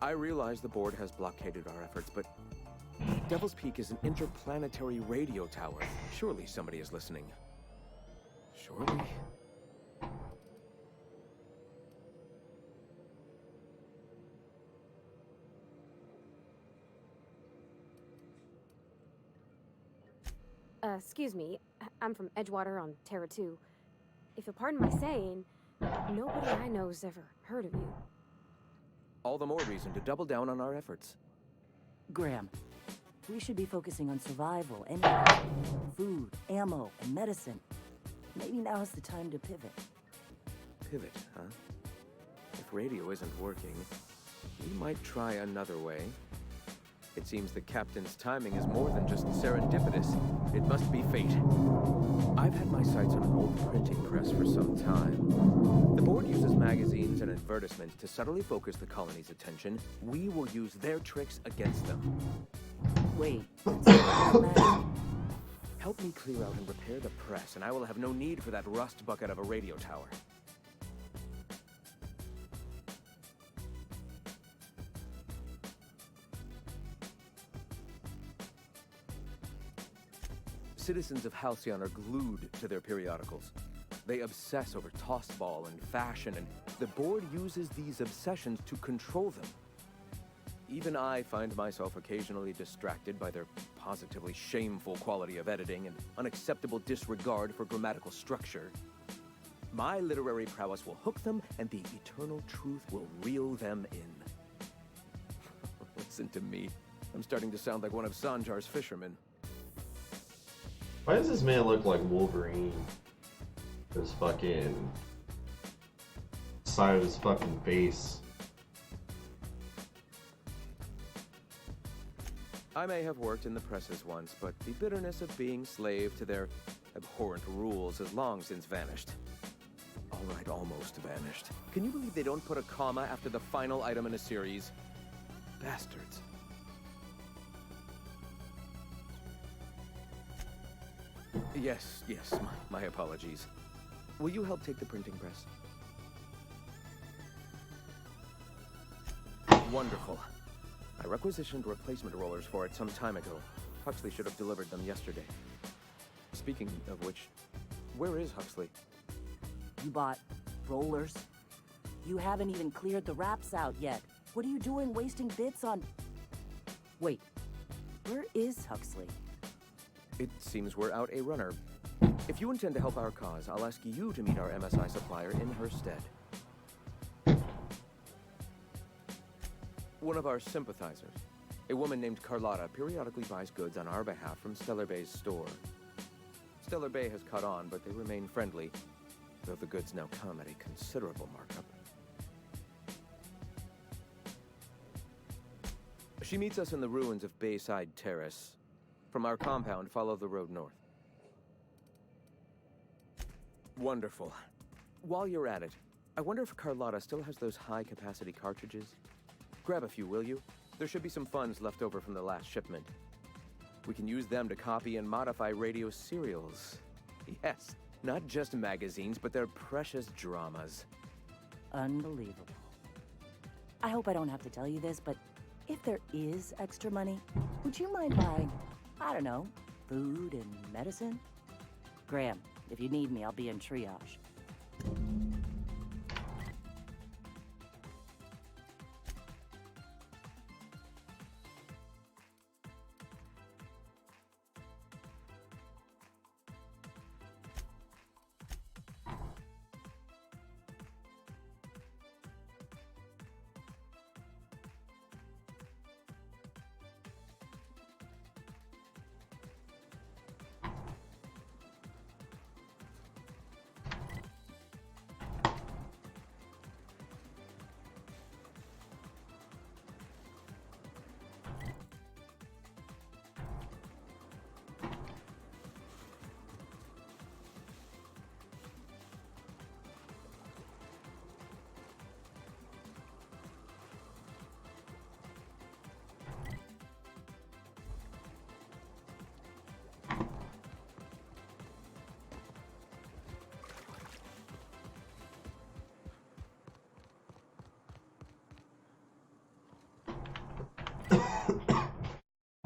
I realize the board has blockaded our efforts, but Devil's Peak is an interplanetary radio tower. Surely somebody is listening. Surely? Excuse me. I'm from Edgewater on Terra 2. If you'll pardon my saying, nobody I know's ever heard of you. All the more reason to double down on our efforts. Graham, we should be focusing on survival anyway. Food, ammo, and medicine. Maybe now's the time to pivot. Pivot, huh? If radio isn't working, we might try another way. It seems the captain's timing is more than just serendipitous. It must be fate. I've had my sights on an old printing press for some time. The board uses magazines and advertisements to subtly focus the colony's attention. We will use their tricks against them. Wait. Help me clear out and repair the press, and I will have no need for that rust bucket of a radio tower. Citizens of Halcyon are glued to their periodicals. They obsess over tossball and fashion, and the board uses these obsessions to control them. Even I find myself occasionally distracted by their positively shameful quality of editing and unacceptable disregard for grammatical structure. My literary prowess will hook them, and the eternal truth will reel them in. Listen to me. I'm starting to sound like one of Sanjar's fishermen. Why does this man look like Wolverine? His fucking side of his fucking face. I may have worked in the presses once, but the bitterness of being slave to their abhorrent rules has long since vanished. All right, almost vanished. Can you believe they don't put a comma after the final item in a series? Bastards. Yes, my apologies. Will you help take the printing press? Wonderful. I requisitioned replacement rollers for it some time ago. Huxley should have delivered them yesterday. Speaking of which, where is Huxley? You bought rollers? You haven't even cleared the wraps out yet. What are you doing wasting bits on... Wait, where is Huxley? It seems we're out a runner. If you intend to help our cause, I'll ask you to meet our MSI supplier in her stead. One of our sympathizers, a woman named Carlotta, periodically buys goods on our behalf from Stellar Bay's store. Stellar Bay has caught on, but they remain friendly, though the goods now come at a considerable markup. She meets us in the ruins of Bayside Terrace. From our compound, follow the road north. Wonderful. While you're at it, I wonder if Carlotta still has those high-capacity cartridges? Grab a few, will you? There should be some funds left over from the last shipment. We can use them to copy and modify radio serials. Yes, not just magazines, but their precious dramas. Unbelievable. I hope I don't have to tell you this, but if there is extra money, would you mind buying, I don't know, food and medicine? Graham, if you need me, I'll be in triage.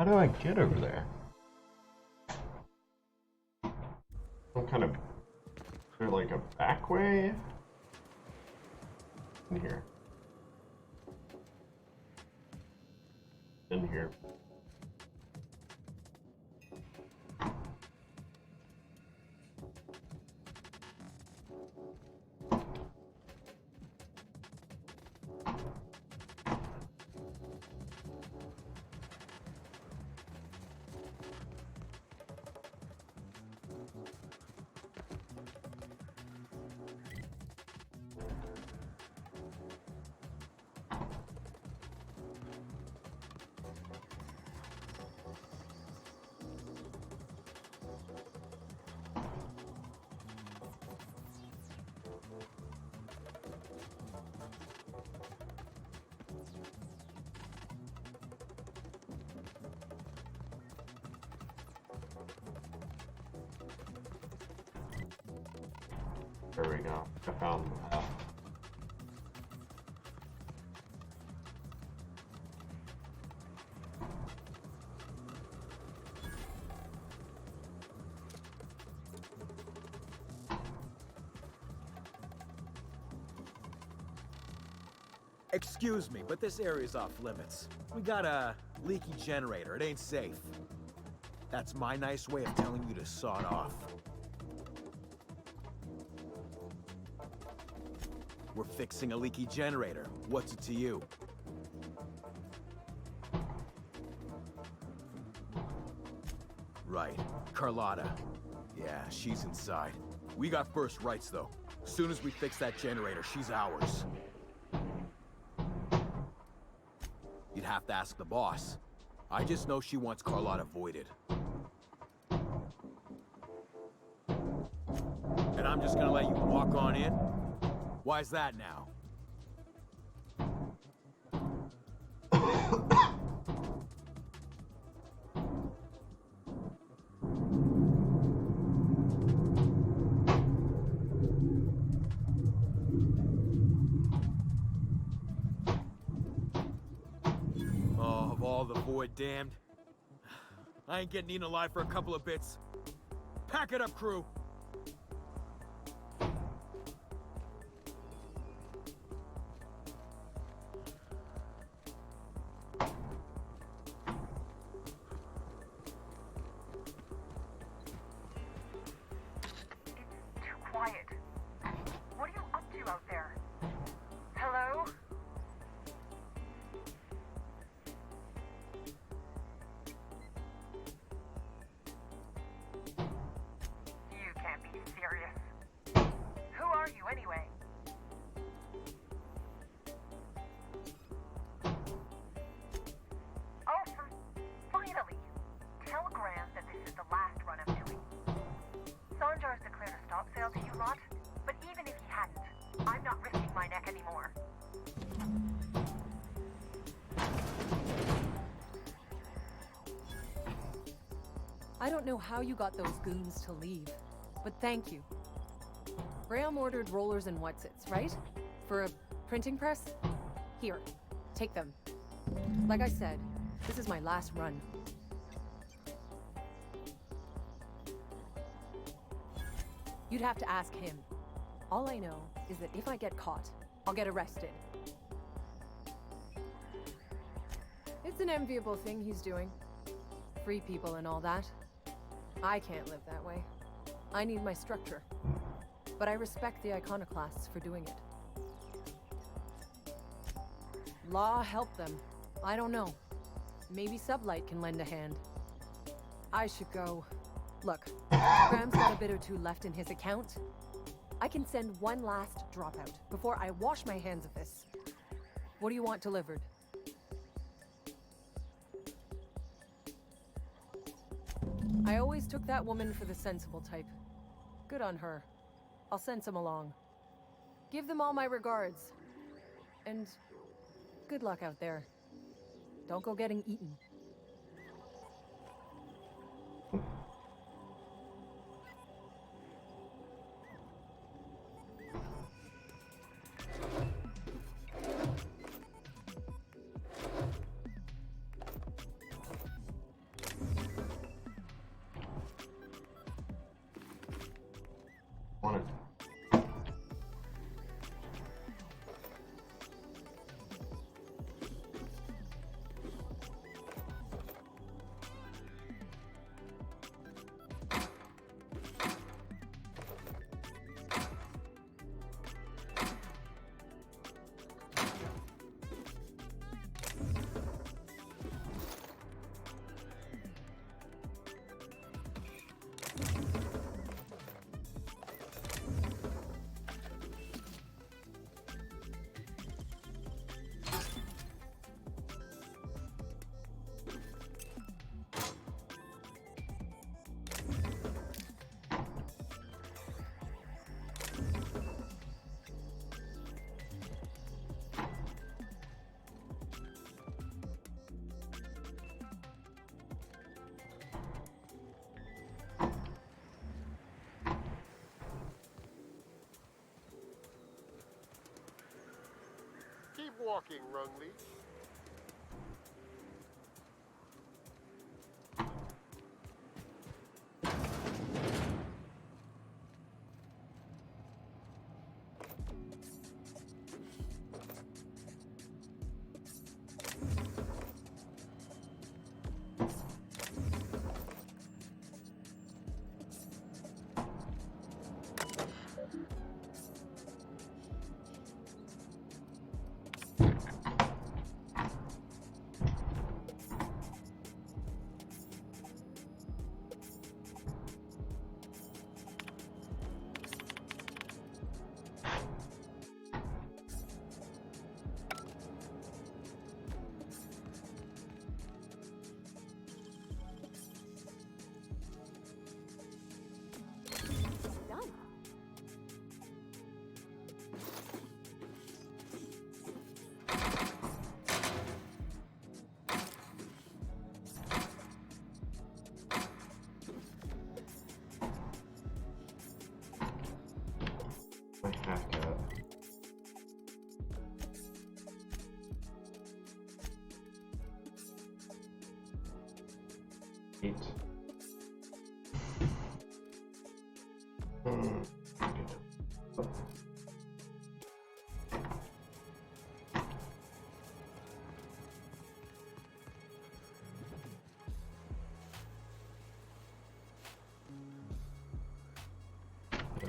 How do I get over there? Some kind of... Is there like a back way? In here. In here. There we go. I found the path. Excuse me, but this area's off limits. We got a leaky generator. It ain't safe. That's my nice way of telling you to sod off. We're fixing a leaky generator. What's it to you? Right. Carlotta. Yeah, she's inside. We got first rights, though. As soon as we fix that generator, she's ours. You'd have to ask the boss. I just know she wants Carlotta voided. And I'm just gonna let you walk on in? Why's that now? Oh, of all the void damned. I ain't getting eaten alive for a couple of bits. Pack it up, crew! I don't know how you got those goons to leave, but thank you. Graham ordered rollers and whatsits, right? For a printing press? Here, take them. Like I said, this is my last run. You'd have to ask him. All I know is that if I get caught, I'll get arrested. It's an enviable thing he's doing. Free people and all that. I can't live that way. I need my structure. But I respect the iconoclasts for doing it. Law helped them. I don't know. Maybe Sublight can lend a hand. I should go. Look, Graham's got a bit or two left in his account. I can send one last dropout before I wash my hands of this. What do you want delivered? I always took that woman for the sensible type. Good on her. I'll send some along. Give them all my regards. And good luck out there. Don't go getting eaten. Want it? Keep walking, Rungleach. My half cat. Eight. Good.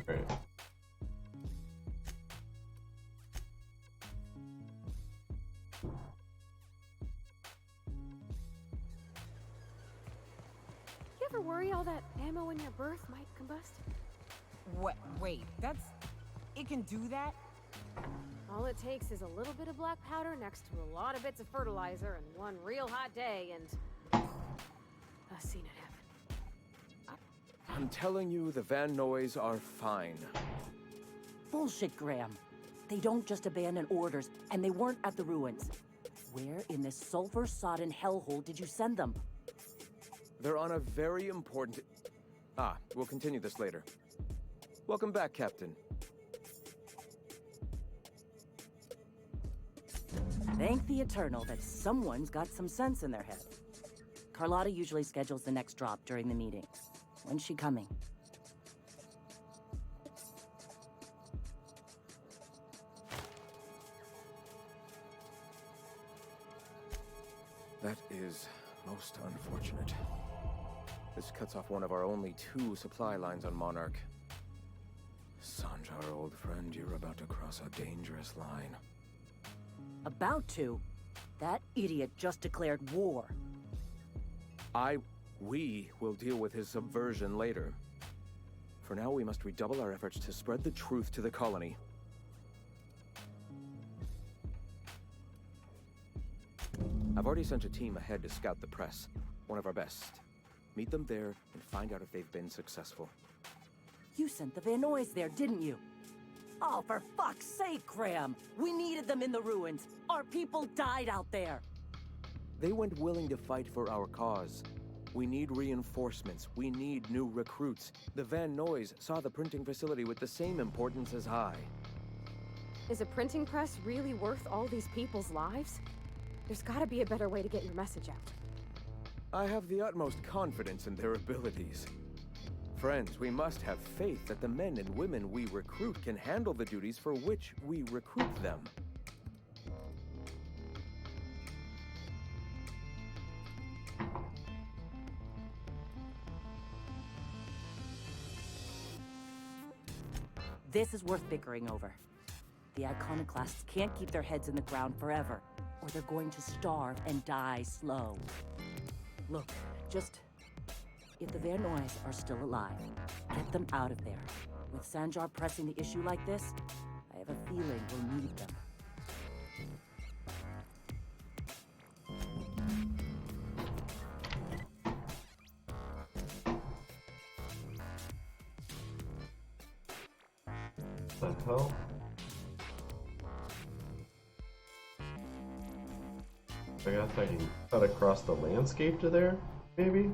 Alright. You ever worry all that ammo in your berth might combust? What? Wait, that's... It can do that? All it takes is a little bit of black powder next to a lot of bits of fertilizer and one real hot day, and I've seen it happen. I'm telling you, the Van Noys are fine. Bullshit, Graham. They don't just abandon orders, and they weren't at the ruins. Where in this sulfur-sodden hellhole did you send them? They're on a very important... Ah, we'll continue this later. Welcome back, Captain. Thank the Eternal that someone's got some sense in their head. Carlotta usually schedules the next drop during the meeting. When's she coming? That is most unfortunate. This cuts off one of our only 2 supply lines on Monarch. Sanjar, old friend, you're about to cross a dangerous line. About to? That idiot just declared war. We will deal with his subversion later. For now, we must redouble our efforts to spread the truth to the colony. I've already sent a team ahead to scout the press. One of our best. Meet them there and find out if they've been successful. You sent the Van Noys there, didn't you? Oh, for fuck's sake, Graham! We needed them in the ruins! Our people died out there! They went willing to fight for our cause. We need reinforcements. We need new recruits. The Van Noys saw the printing facility with the same importance as I. Is a printing press really worth all these people's lives? There's gotta be a better way to get your message out. I have the utmost confidence in their abilities. Friends, we must have faith that the men and women we recruit can handle the duties for which we recruit them. This is worth bickering over. The iconoclasts can't keep their heads in the ground forever, or they're going to starve and die slow. Look, just... if the Van Nuys are still alive, get them out of there. With Sanjar pressing the issue like this, I have a feeling we'll need them. What the hell? I guess I can cut across the landscape to there, maybe?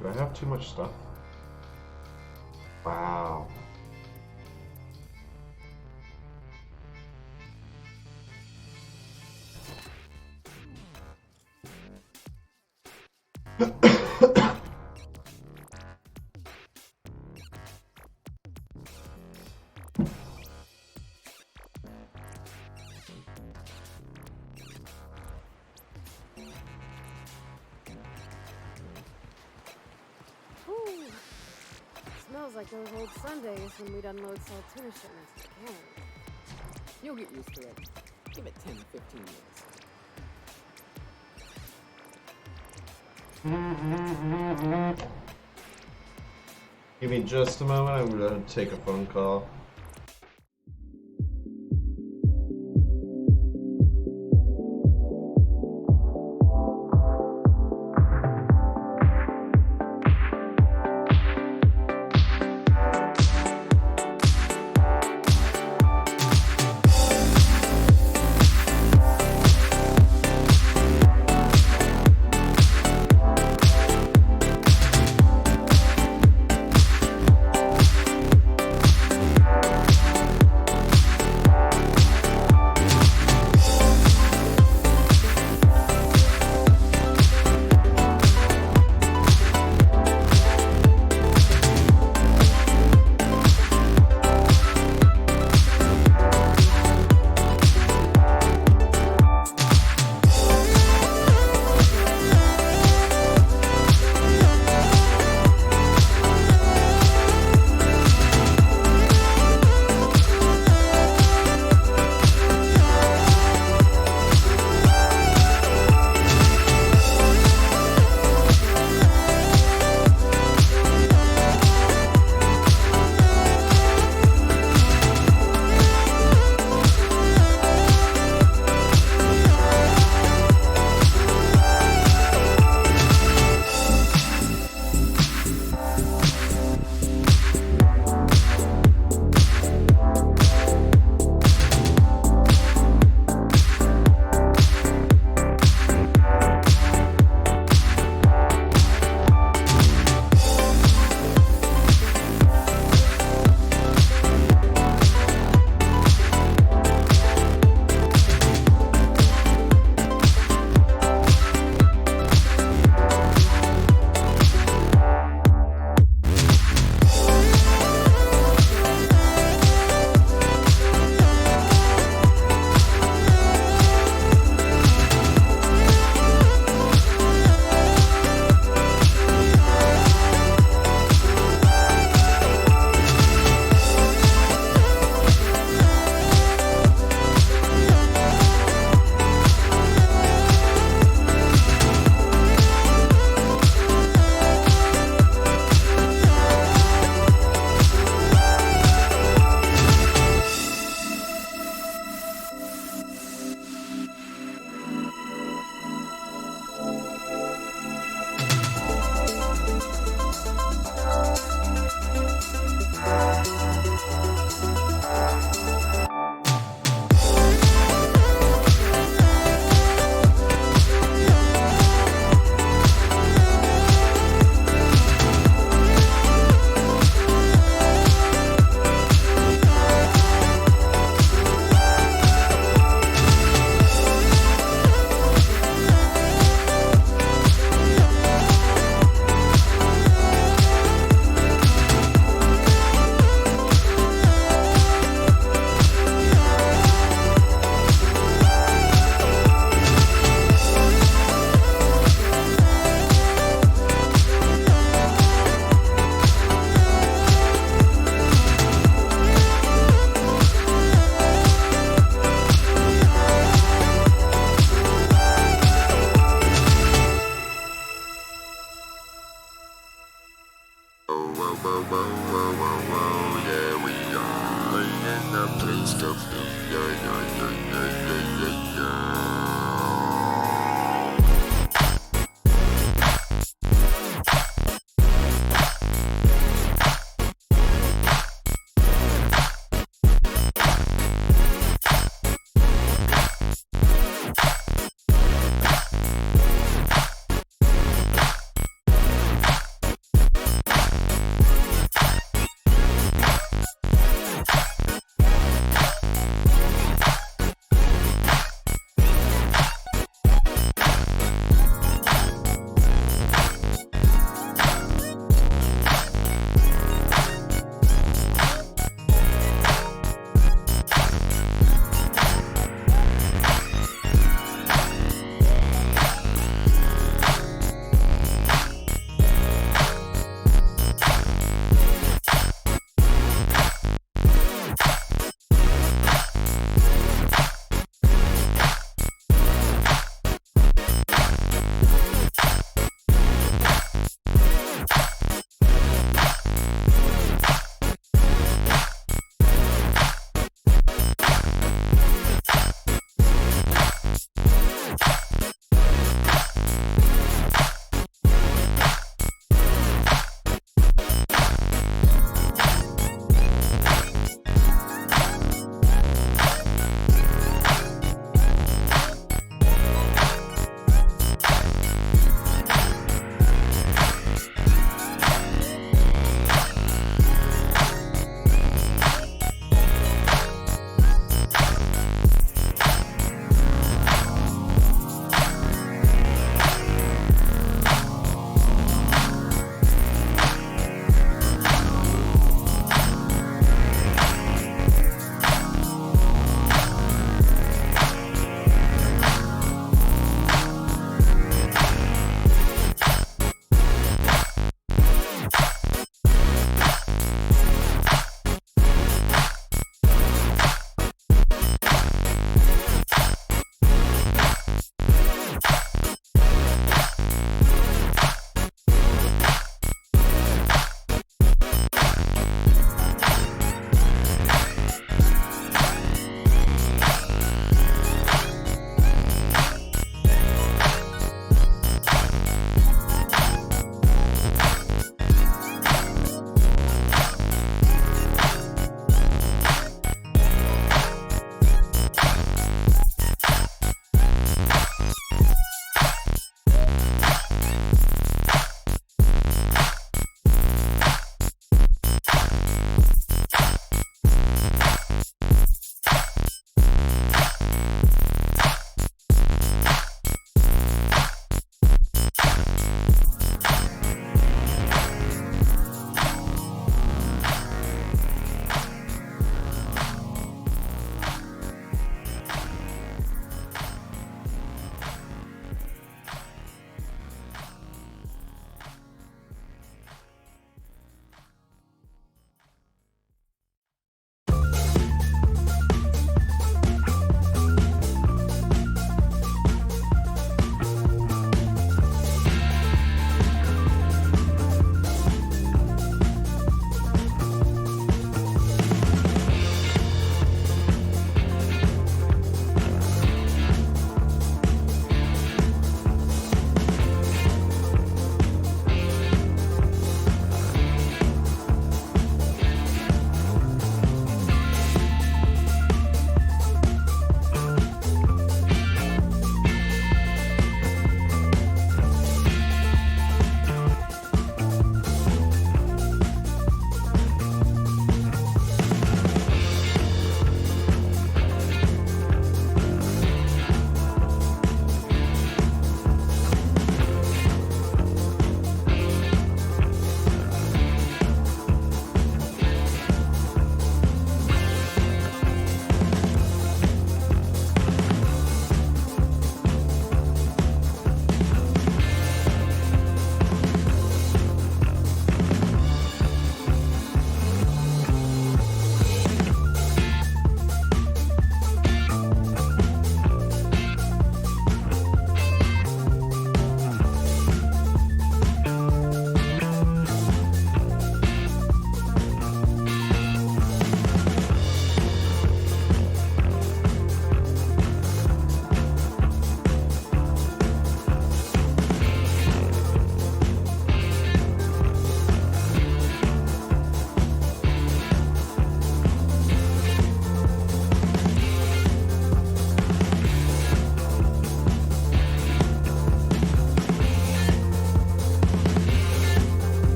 Do I have too much stuff? Wow. Smells like those old Sundays when we'd unload Saltuna shipments again. You'll get used to it. Give it 10, 15 years. Give me just a moment, I'm gonna take a phone call.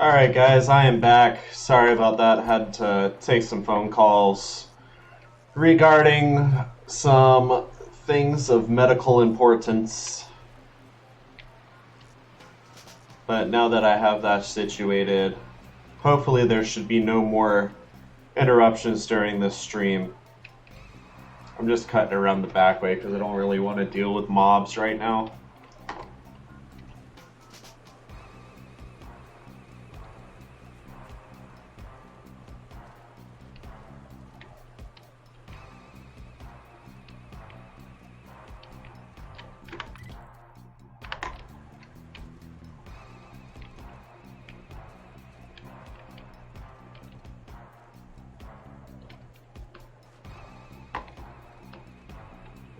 Alright guys, I am back. Sorry about that. Had to take some phone calls regarding some things of medical importance. But now that I have that situated, hopefully there should be no more interruptions during this stream. I'm just cutting around the back way because I don't really want to deal with mobs right now.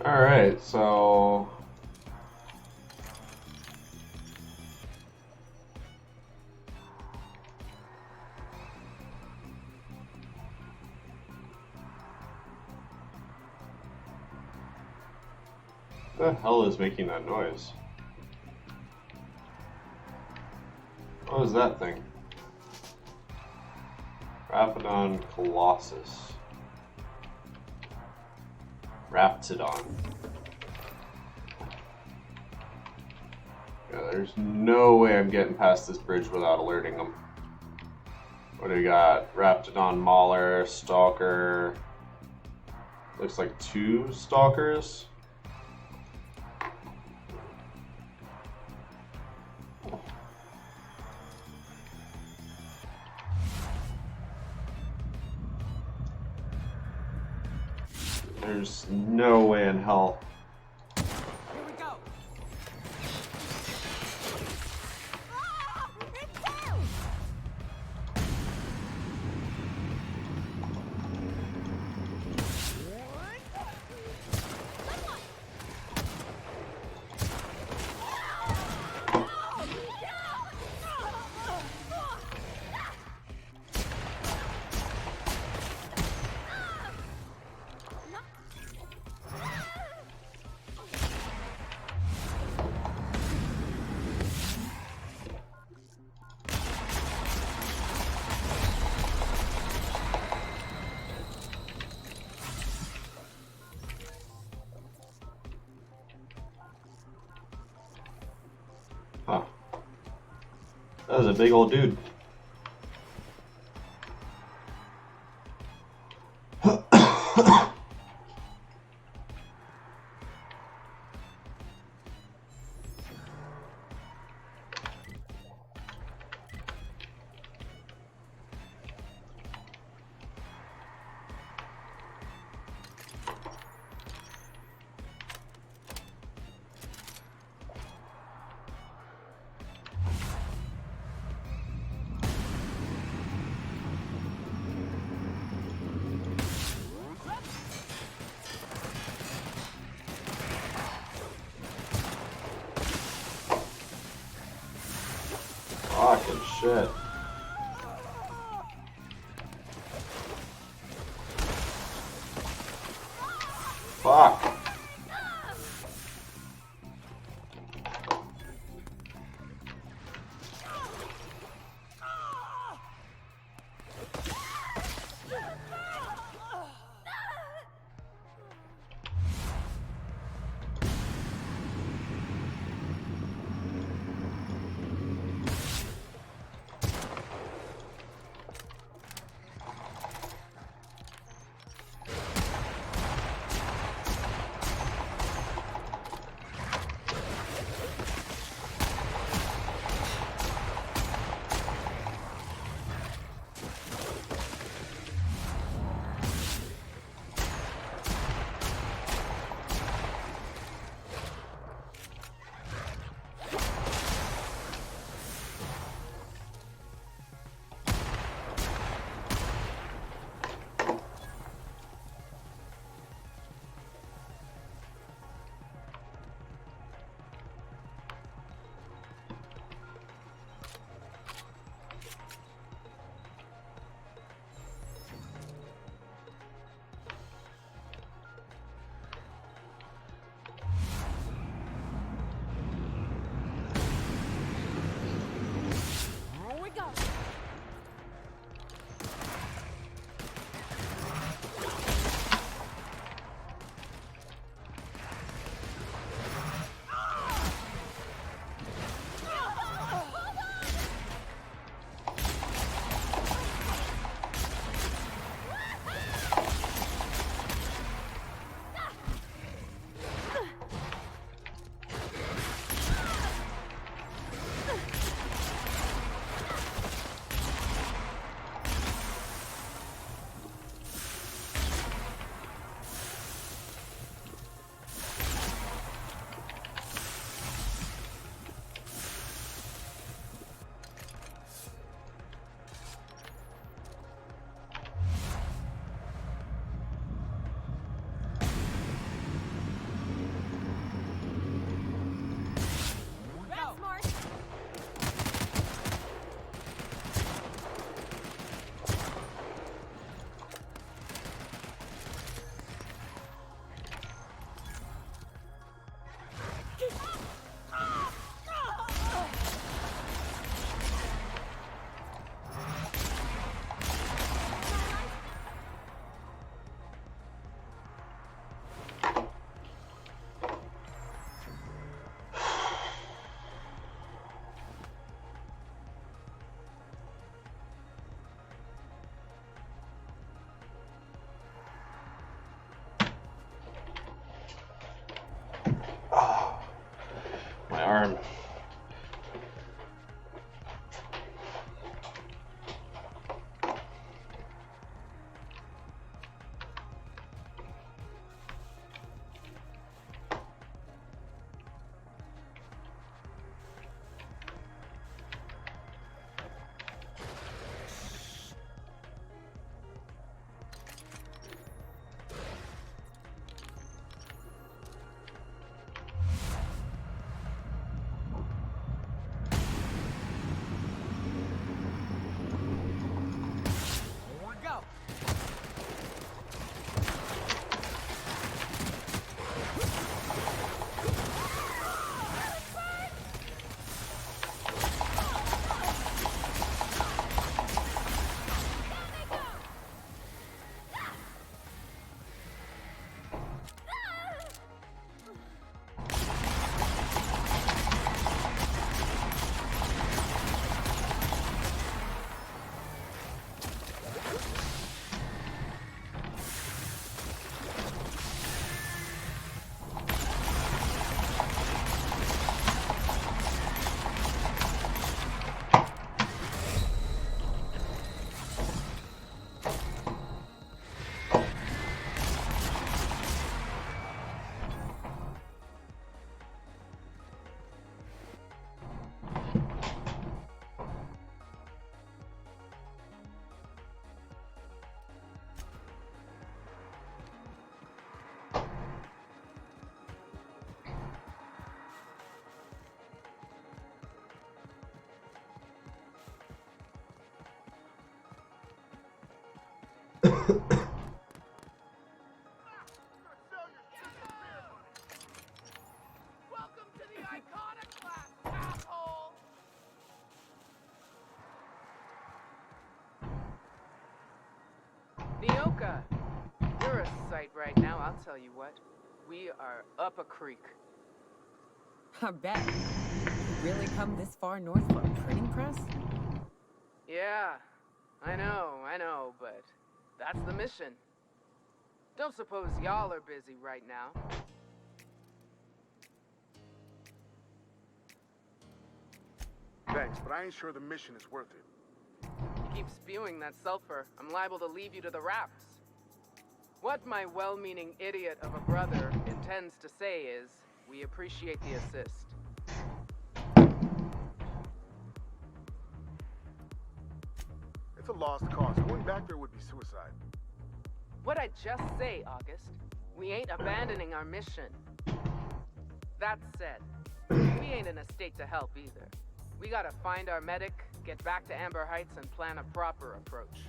Alright, so... What the hell is making that noise? What was that thing? Rapidon Colossus. Raptidon. Yeah, there's no way I'm getting past this bridge without alerting them. What do we got? Raptidon, Mauler, Stalker. Looks like 2 Stalkers. There's no way in hell. Huh. That was a big old dude. Fucking shit. Fuck. Nyoka, you're a sight right now, I'll tell you what. We are up a creek. I bet. You really come this far north for a printing press? Yeah, I know, but that's the mission. Don't suppose y'all are busy right now. Thanks, but I ain't sure the mission is worth it. Keep spewing that sulfur, I'm liable to leave you to the rafts. What my well-meaning idiot of a brother intends to say is, we appreciate the assist. It's a lost cause. Going back there would be suicide. What'd I just say, August? We ain't abandoning our mission. That said, we ain't in a state to help either. We gotta find our medic, get back to Amber Heights, and plan a proper approach.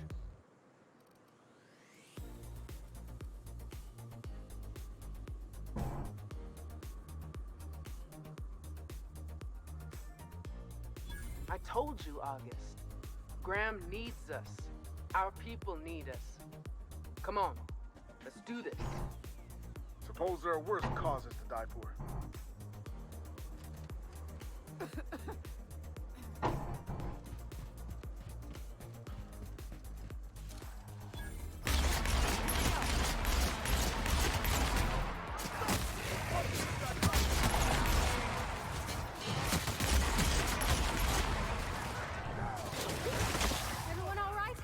I told you, August. Graham needs us. Our people need us. Come on, let's do this. Suppose there are worse causes to die for. Everyone all right?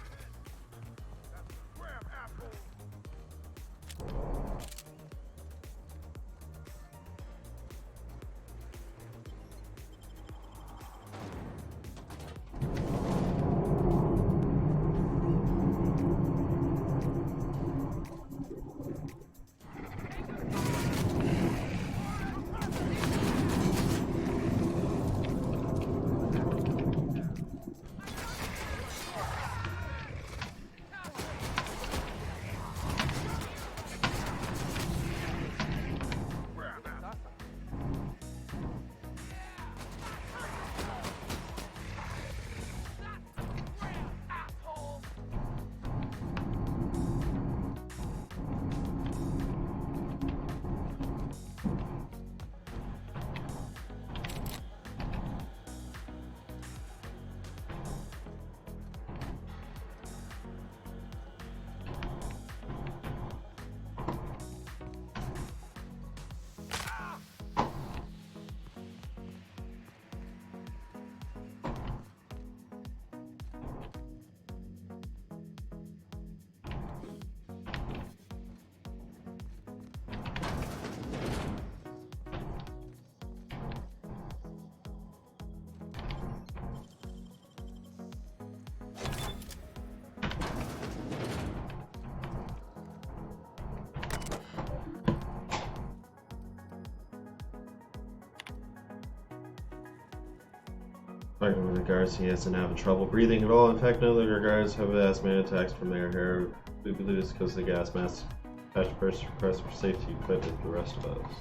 Talking with the guards, he hasn't having trouble breathing at all. In fact, none of the guards have asthma attacks from their hair. We believe it's because of the gas mask. Patch first request for safety equipment for the rest of us.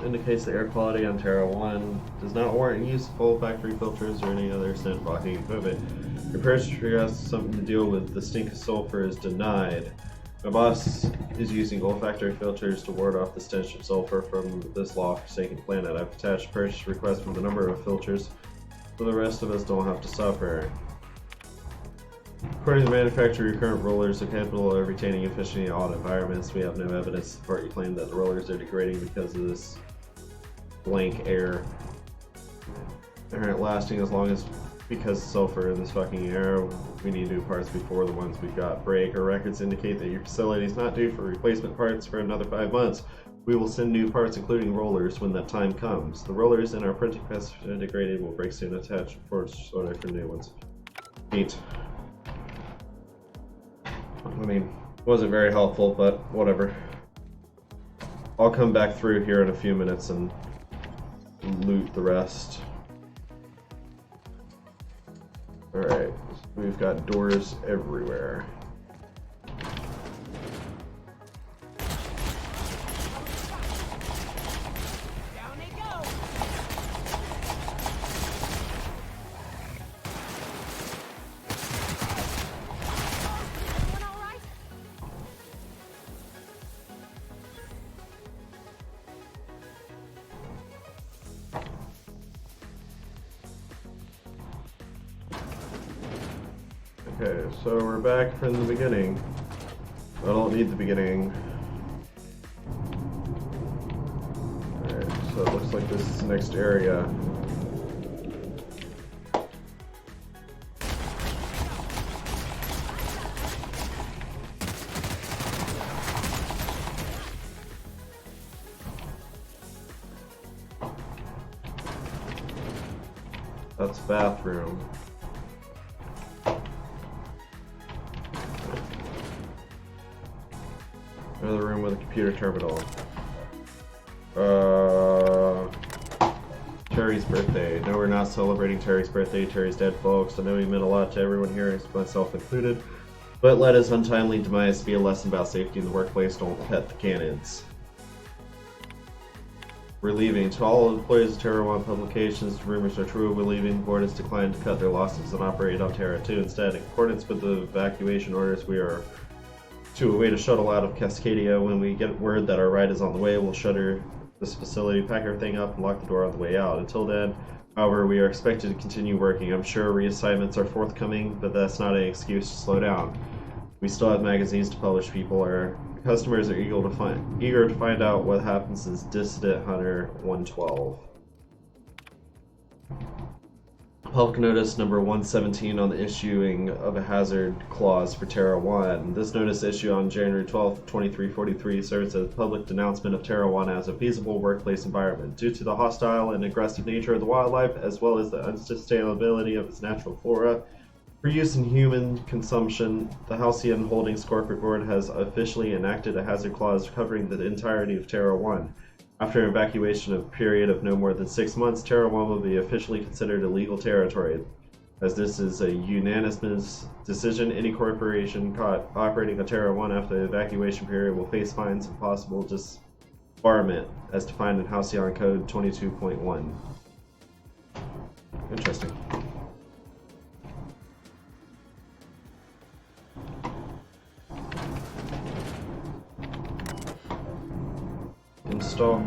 Indicates the air quality on Terra 1 does not warrant use of full factory filters or any other scent blocking equipment. Your purchase request something to deal with the stink of sulfur is denied. My boss is using olfactory filters to ward off the stench of sulfur from this law-forsaken planet. I've attached a purchase request with a number of filters so the rest of us don't have to suffer. According to the manufacturer, your current rollers are capable of retaining efficiency in all environments. We have no evidence to support your claim that the rollers are degrading because of this blank air. They aren't lasting as long as because of sulfur in this fucking air. We need new parts before the ones we've got break. Our records indicate that your facility is not due for replacement parts for another 5 months. We will send new parts, including rollers, when that time comes. The rollers in our printing press are degraded will break soon. Attach reports order for new ones. Neat. I mean, wasn't very helpful, but whatever. I'll come back through here in a few minutes and loot the rest. Alright, we've got doors everywhere. Okay, so we're back from the beginning. I don't need the beginning. Alright, so it looks like this is the next area. That's bathroom. Another room with a computer terminal. Terry's birthday. No, we're not celebrating Terry's birthday. Terry's dead, folks. I know he meant a lot to everyone here, myself included. But let his untimely demise be a lesson about safety in the workplace. Don't pet the cannons. We're leaving. To all employees of Terra 1 Publications, rumors are true. We're leaving. The board has declined to cut their losses and operate on Terra 2 instead. In accordance with the evacuation orders, we are to await a shuttle out of Cascadia. When we get word that our ride is on the way, we'll shutter this facility, pack everything up, and lock the door on the way out. Until then, however, we are expected to continue working. I'm sure reassignments are forthcoming, but that's not an excuse to slow down. We still have magazines to publish. People are customers are eager to find out what happens to Dissident Hunter 112. Public notice number 117 on the issuing of a hazard clause for Terra 1. This notice issued on January 12, 2343 serves as a public denouncement of Terra 1 as a feasible workplace environment. Due to the hostile and aggressive nature of the wildlife, as well as the unsustainability of its natural flora, for use in human consumption, the Halcyon Holdings Corporate Board has officially enacted a hazard clause covering the entirety of Terra 1. After an evacuation of a period of no more than 6 months, Terra 1 will be officially considered illegal territory. As this is a unanimous decision, any corporation caught operating on Terra 1 after the evacuation period will face fines and possible disbarment, as defined in Halcyon Code 22.1. Interesting. Install.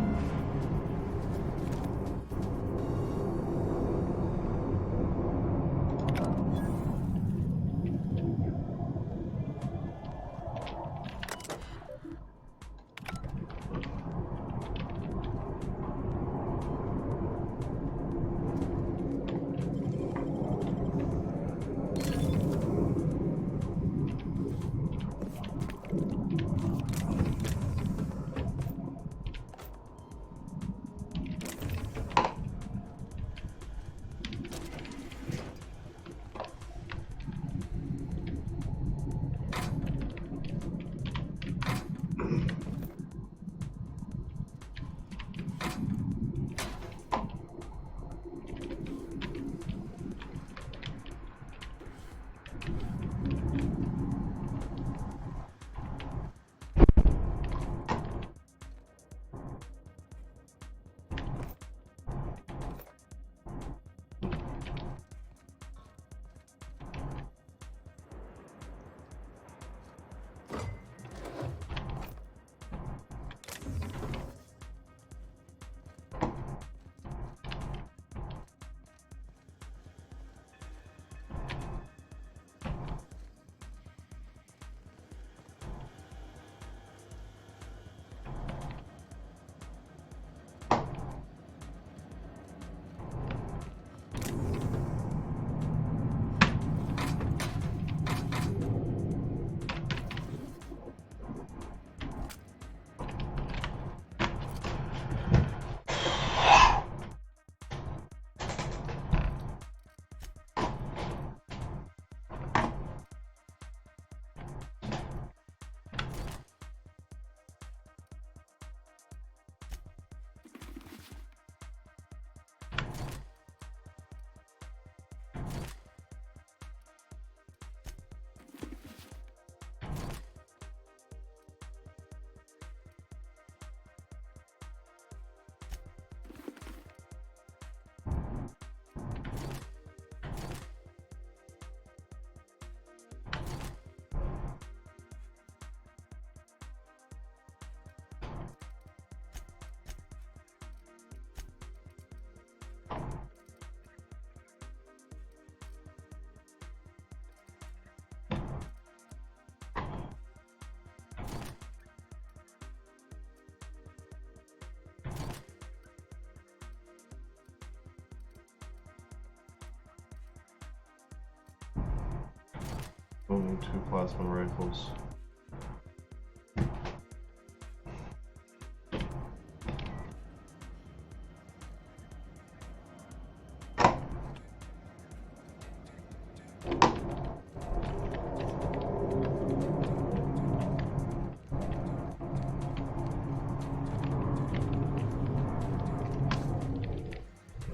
Only 2 plasma rifles.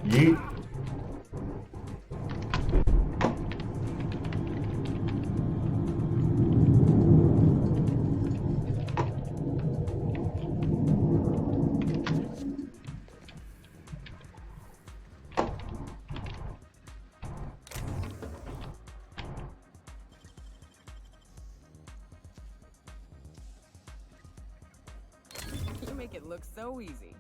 Yeet. You make it look so easy.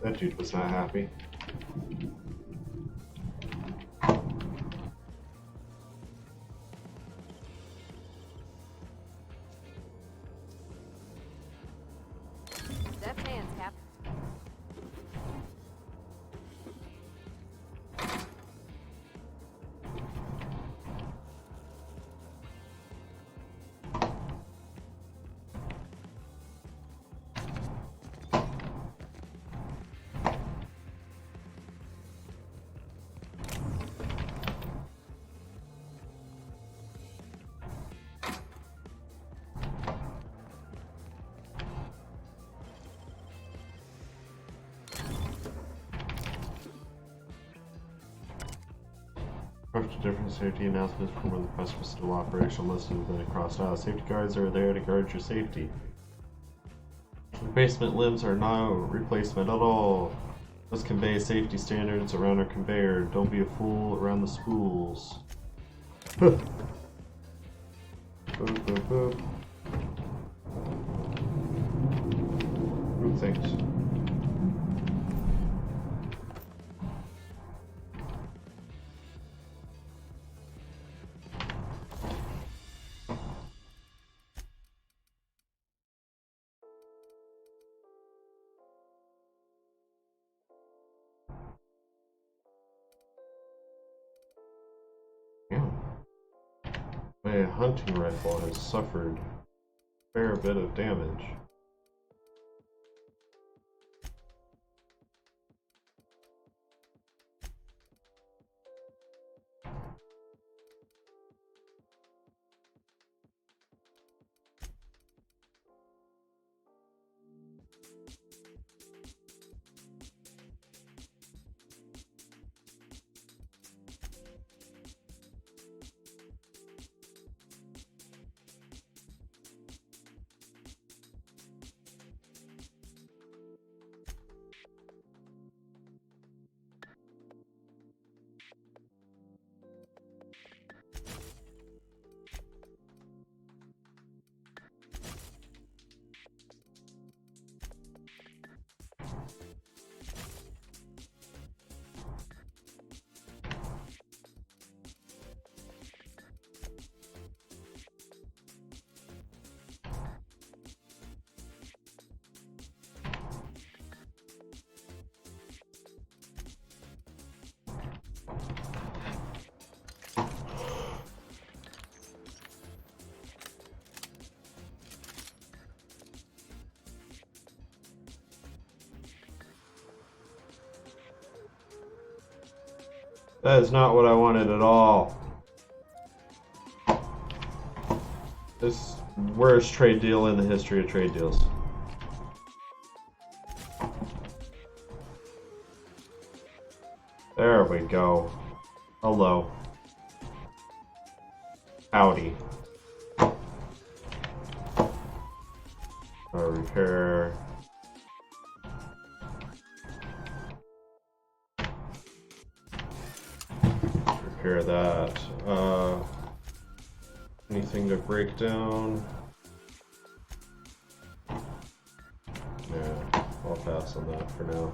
That dude was not happy. Deft hands, Cap. After different safety announcements from when the press was still operational, listed and then crossed out. Safety guards are there to guard your safety. Replacement limbs are no replacement at all. Let's convey safety standards around our conveyor. Don't be a fool around the spools. Boop, boop, boop. Group things. Yeah. My hunting rifle has suffered a fair bit of damage. That is not what I wanted at all. This worst trade deal in the history of trade deals. There we go. Hello. Howdy. Repair. Repair that. Anything to break down? Yeah, I'll pass on that for now.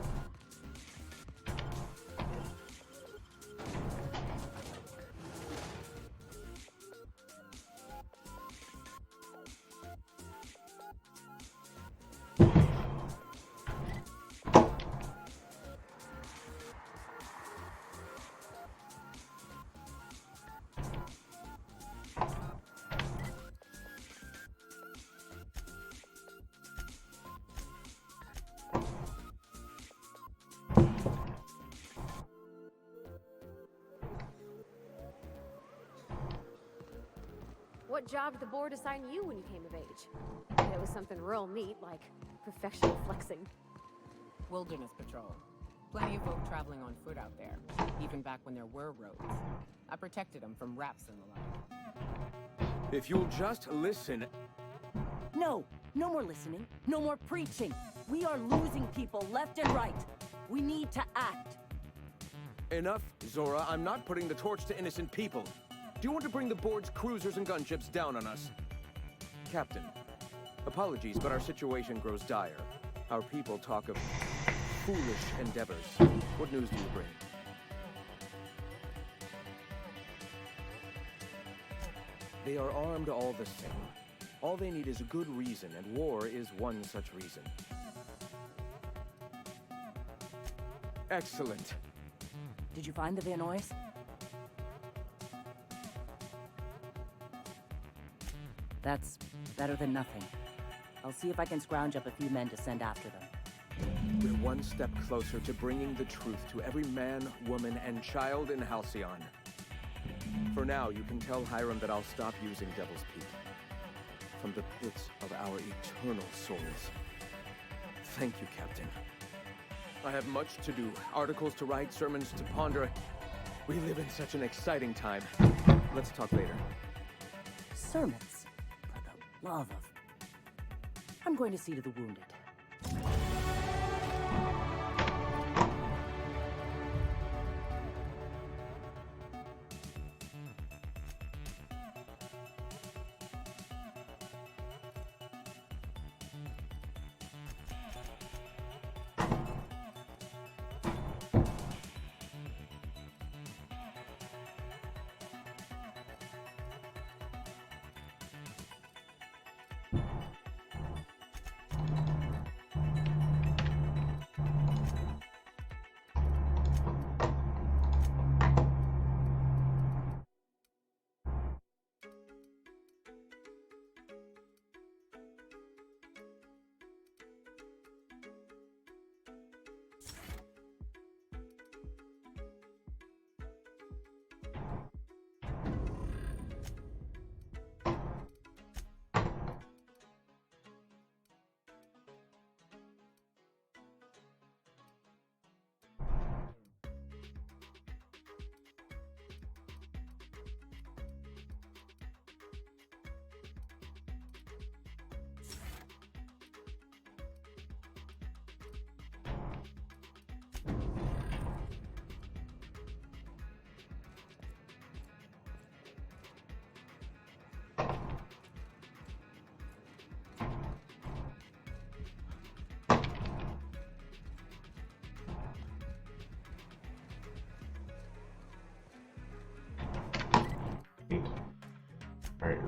What job did the board assign you when you came of age? And it was something real neat, like professional flexing. Wilderness patrol. Plenty of folk traveling on foot out there, even back when there were roads. I protected them from raps and the like. If you'll just listen... No! No more listening. No more preaching. We are losing people left and right. We need to act. Enough, Zora. I'm not putting the torch to innocent people. Do you want to bring the board's cruisers and gunships down on us? Captain, apologies, but our situation grows dire. Our people talk of foolish endeavors. What news do you bring? They are armed all the same. All they need is a good reason, and war is one such reason. Excellent. Did you find the Van Nuys? That's better than nothing. I'll see if I can scrounge up a few men to send after them. We're one step closer to bringing the truth to every man, woman, and child in Halcyon. For now, you can tell Hiram that I'll stop using Devil's Peak. From the pits of our eternal souls. Thank you, Captain. I have much to do, articles to write, sermons to ponder. We live in such an exciting time. Let's talk later. Sermons? For the love of... I'm going to see to the wounded.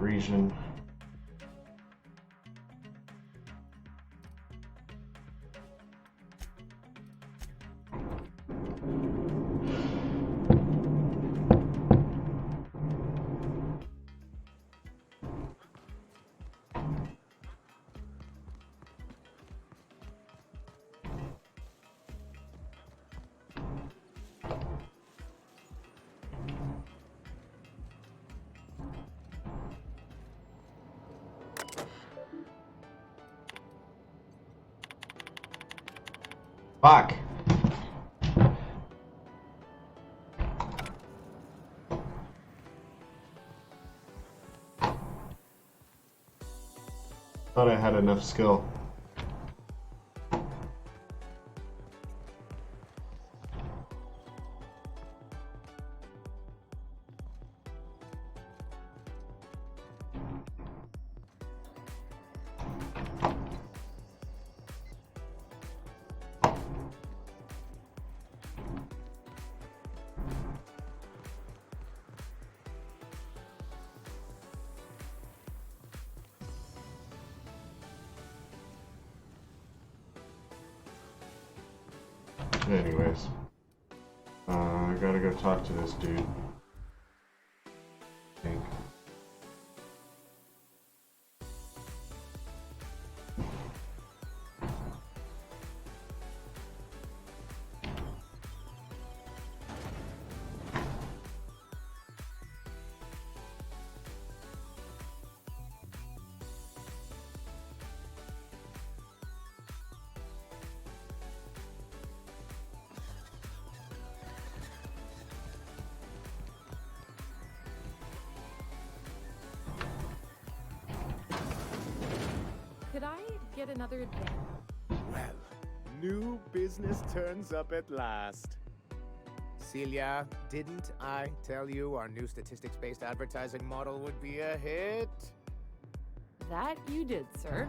region. Fuck. Thought I had enough skill. Anyways, I gotta go talk to this dude. I think. Could I get another advance? Well, new business turns up at last. Celia, didn't I tell you our new statistics-based advertising model would be a hit? That you did, sir.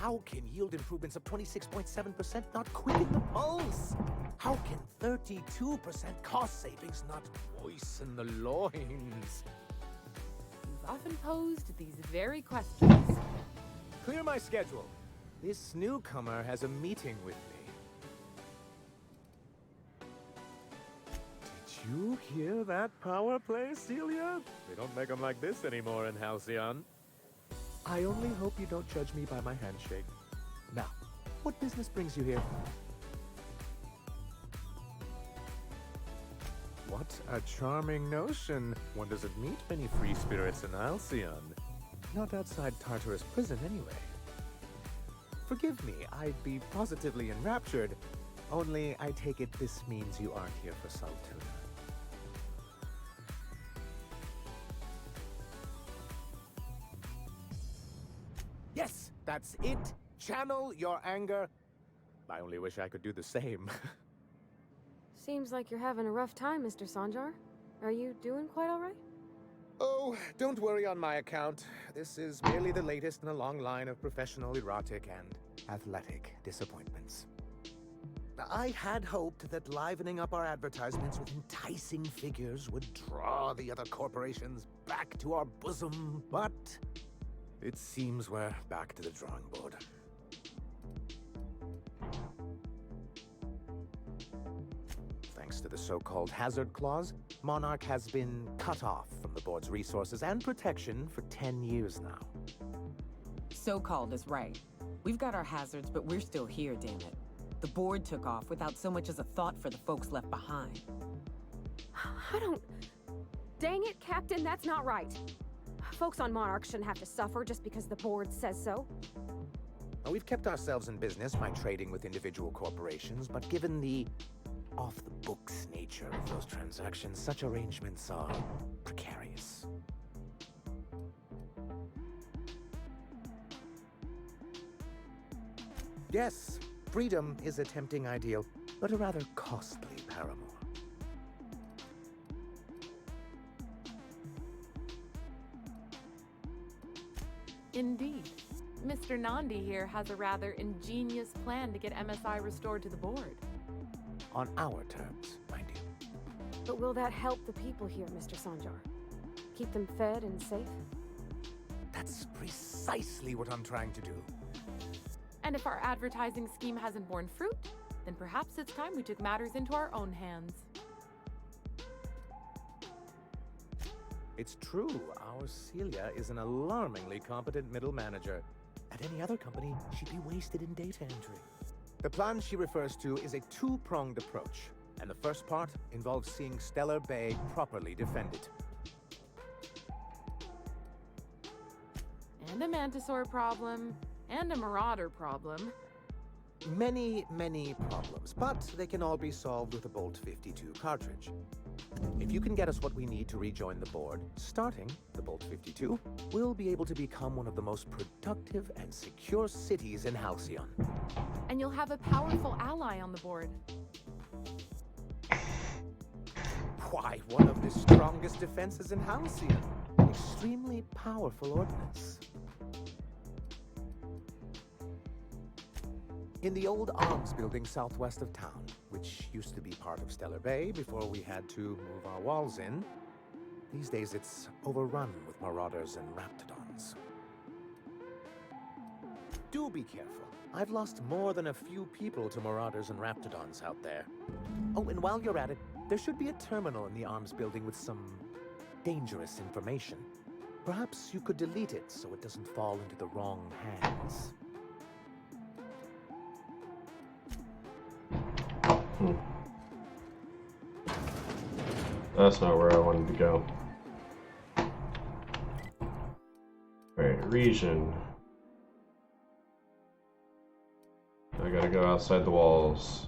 How can yield improvements of 26.7% not quicken the pulse? How can 32% cost savings not moisten the loins? You've often posed these very questions. Clear my schedule. This newcomer has a meeting with me. Did you hear that power play, Celia? They don't make them like this anymore in Halcyon. I only hope you don't judge me by my handshake. Now, what business brings you here? What a charming notion. One doesn't meet many free spirits in Halcyon. Not outside Tartarus prison, anyway. Forgive me, I'd be positively enraptured. Only, I take it this means you aren't here for Saltuna. Yes, that's it. Channel your anger. I only wish I could do the same. Seems like you're having a rough time, Mr. Sanjar. Are you doing quite all right? Oh, don't worry on my account. This is merely the latest in a long line of professional erotic and athletic disappointments. I had hoped that livening up our advertisements with enticing figures would draw the other corporations back to our bosom, but it seems we're back to the drawing board. Thanks to the so-called hazard clause, Monarch has been cut off from the board's resources and protection for 10 years now. So-called is right. We've got our hazards, but we're still here, damn it. The board took off without so much as a thought for the folks left behind. I don't... Dang it, Captain, that's not right. Folks on Monarch shouldn't have to suffer just because the board says so. Now, we've kept ourselves in business by trading with individual corporations, but given the off-the-books nature of those transactions, such arrangements are precarious. Yes, freedom is a tempting ideal, but a rather costly paramour. Indeed. Mr. Nandi here has a rather ingenious plan to get MSI restored to the board. On our terms, mind you. But will that help the people here, Mr. Sanjar? Keep them fed and safe? That's precisely what I'm trying to do. And if our advertising scheme hasn't borne fruit, then perhaps it's time we took matters into our own hands. It's true, our Celia is an alarmingly competent middle manager. At any other company, she'd be wasted in data entry. The plan she refers to is a two-pronged approach, and the first part involves seeing Stellar Bay properly defended. And a Mantisaur problem, and a Marauder problem. Many, many problems, but they can all be solved with a Bolt 52 cartridge. If you can get us what we need to rejoin the board, starting the Bolt 52, we'll be able to become one of the most productive and secure cities in Halcyon. And you'll have a powerful ally on the board. Why, one of the strongest defenses in Halcyon. An extremely powerful ordnance. In the old arms building southwest of town, which used to be part of Stellar Bay before we had to move our walls in, these days it's overrun with marauders and raptidons. Do be careful. I've lost more than a few people to marauders and raptidons out there. Oh, and while you're at it, there should be a terminal in the arms building with some dangerous information. Perhaps you could delete it so it doesn't fall into the wrong hands. That's not where I wanted to go. Alright, region. I gotta go outside the walls.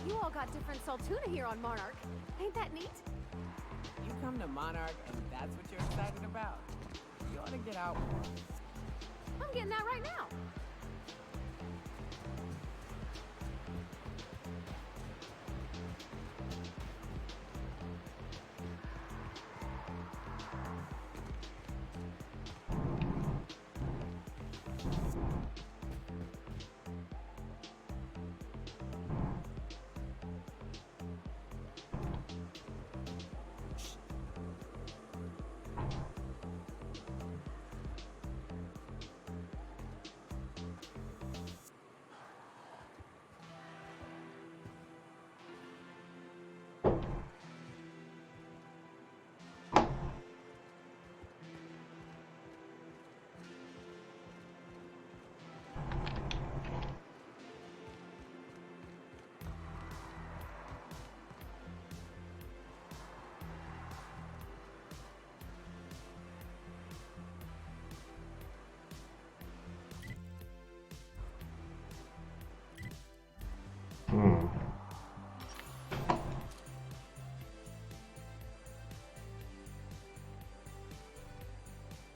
You all got different Saltuna here on Monarch. Ain't that neat? You come to Monarch and that's what you're excited about? You ought to get out more. I'm getting out right now.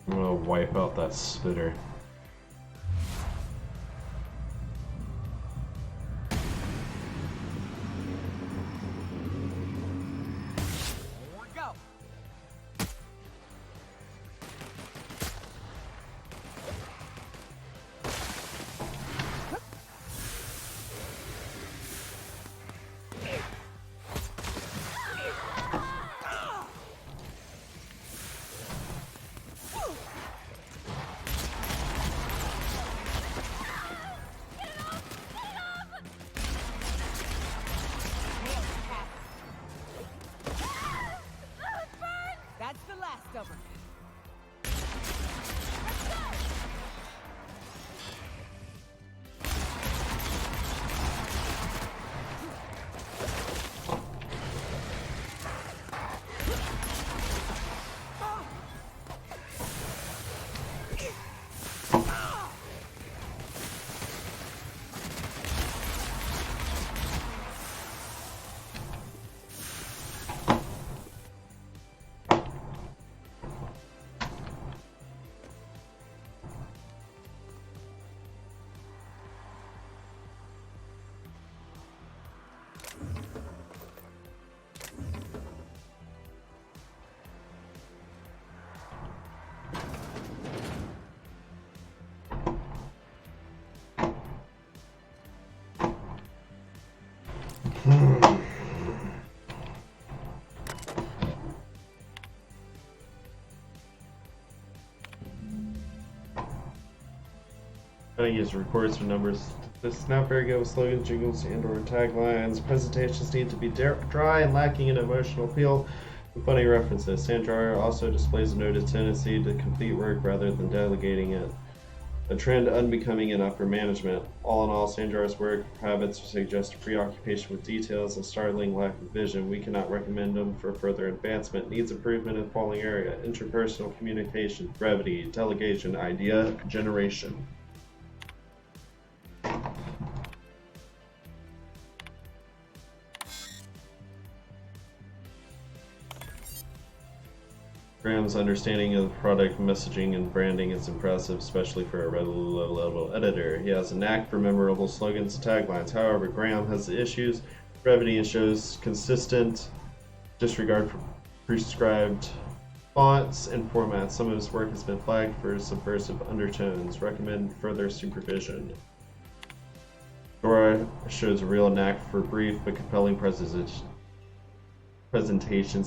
I'm gonna wipe out that spitter. Go! Use records for numbers. This is not very good with slogans, jingles, and/or taglines. Presentations need to be dry and lacking in emotional appeal and funny references. Sandra also displays a noted tendency to complete work rather than delegating it, a trend unbecoming in upper management. All in all, Sandra's work habits suggest a preoccupation with details and startling lack of vision. We cannot recommend them for further advancement. Needs improvement in the following area: interpersonal communication, brevity, delegation, idea generation. Graham's understanding of the product messaging and branding is impressive, especially for a relatively low-level editor. He has a knack for memorable slogans and taglines. However, Graham has issues, brevity, and shows consistent disregard for prescribed fonts and formats. Some of his work has been flagged for subversive undertones. Recommend further supervision. Dora shows a real knack for brief but compelling presentations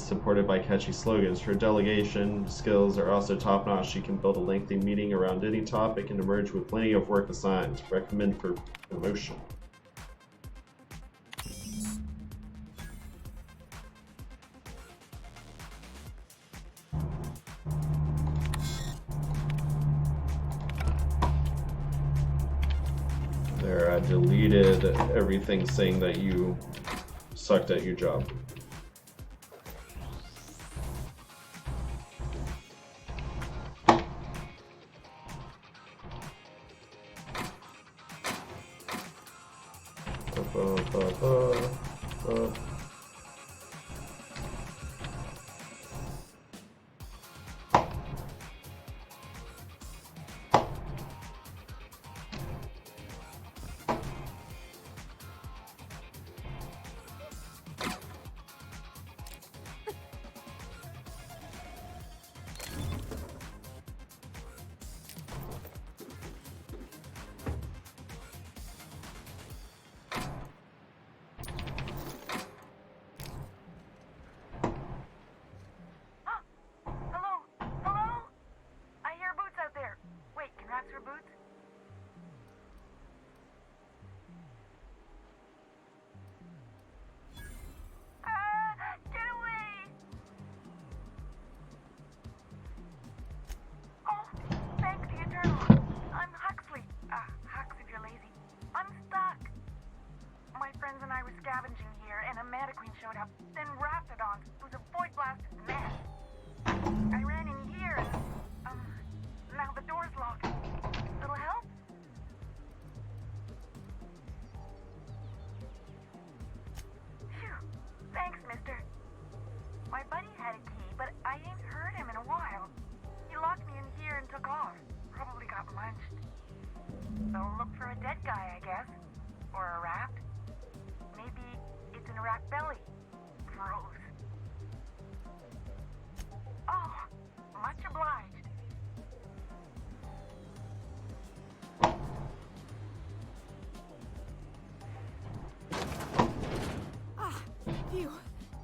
supported by catchy slogans. Her delegation skills are also top-notch. She can build a lengthy meeting around any topic and emerge with plenty of work assigned. Recommend for promotion. There, I deleted everything saying that you sucked at your job.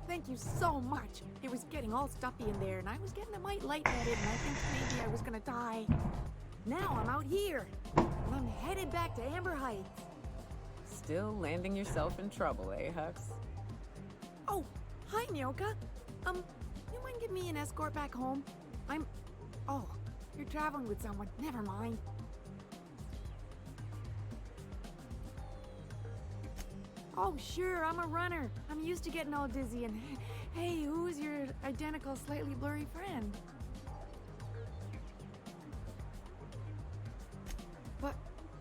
Thank you so much. It was getting all stuffy in there, and I was getting a mite lightheaded, and I think maybe I was gonna die. Now I'm out here, and I'm headed back to Amber Heights. Still landing yourself in trouble, eh, Hux? Oh, hi, Nyoka. You mind giving me an escort back home? Oh, you're traveling with someone. Never mind. Oh, sure, I'm a runner. I'm used to getting all dizzy and... Hey, who's your identical, slightly blurry friend? But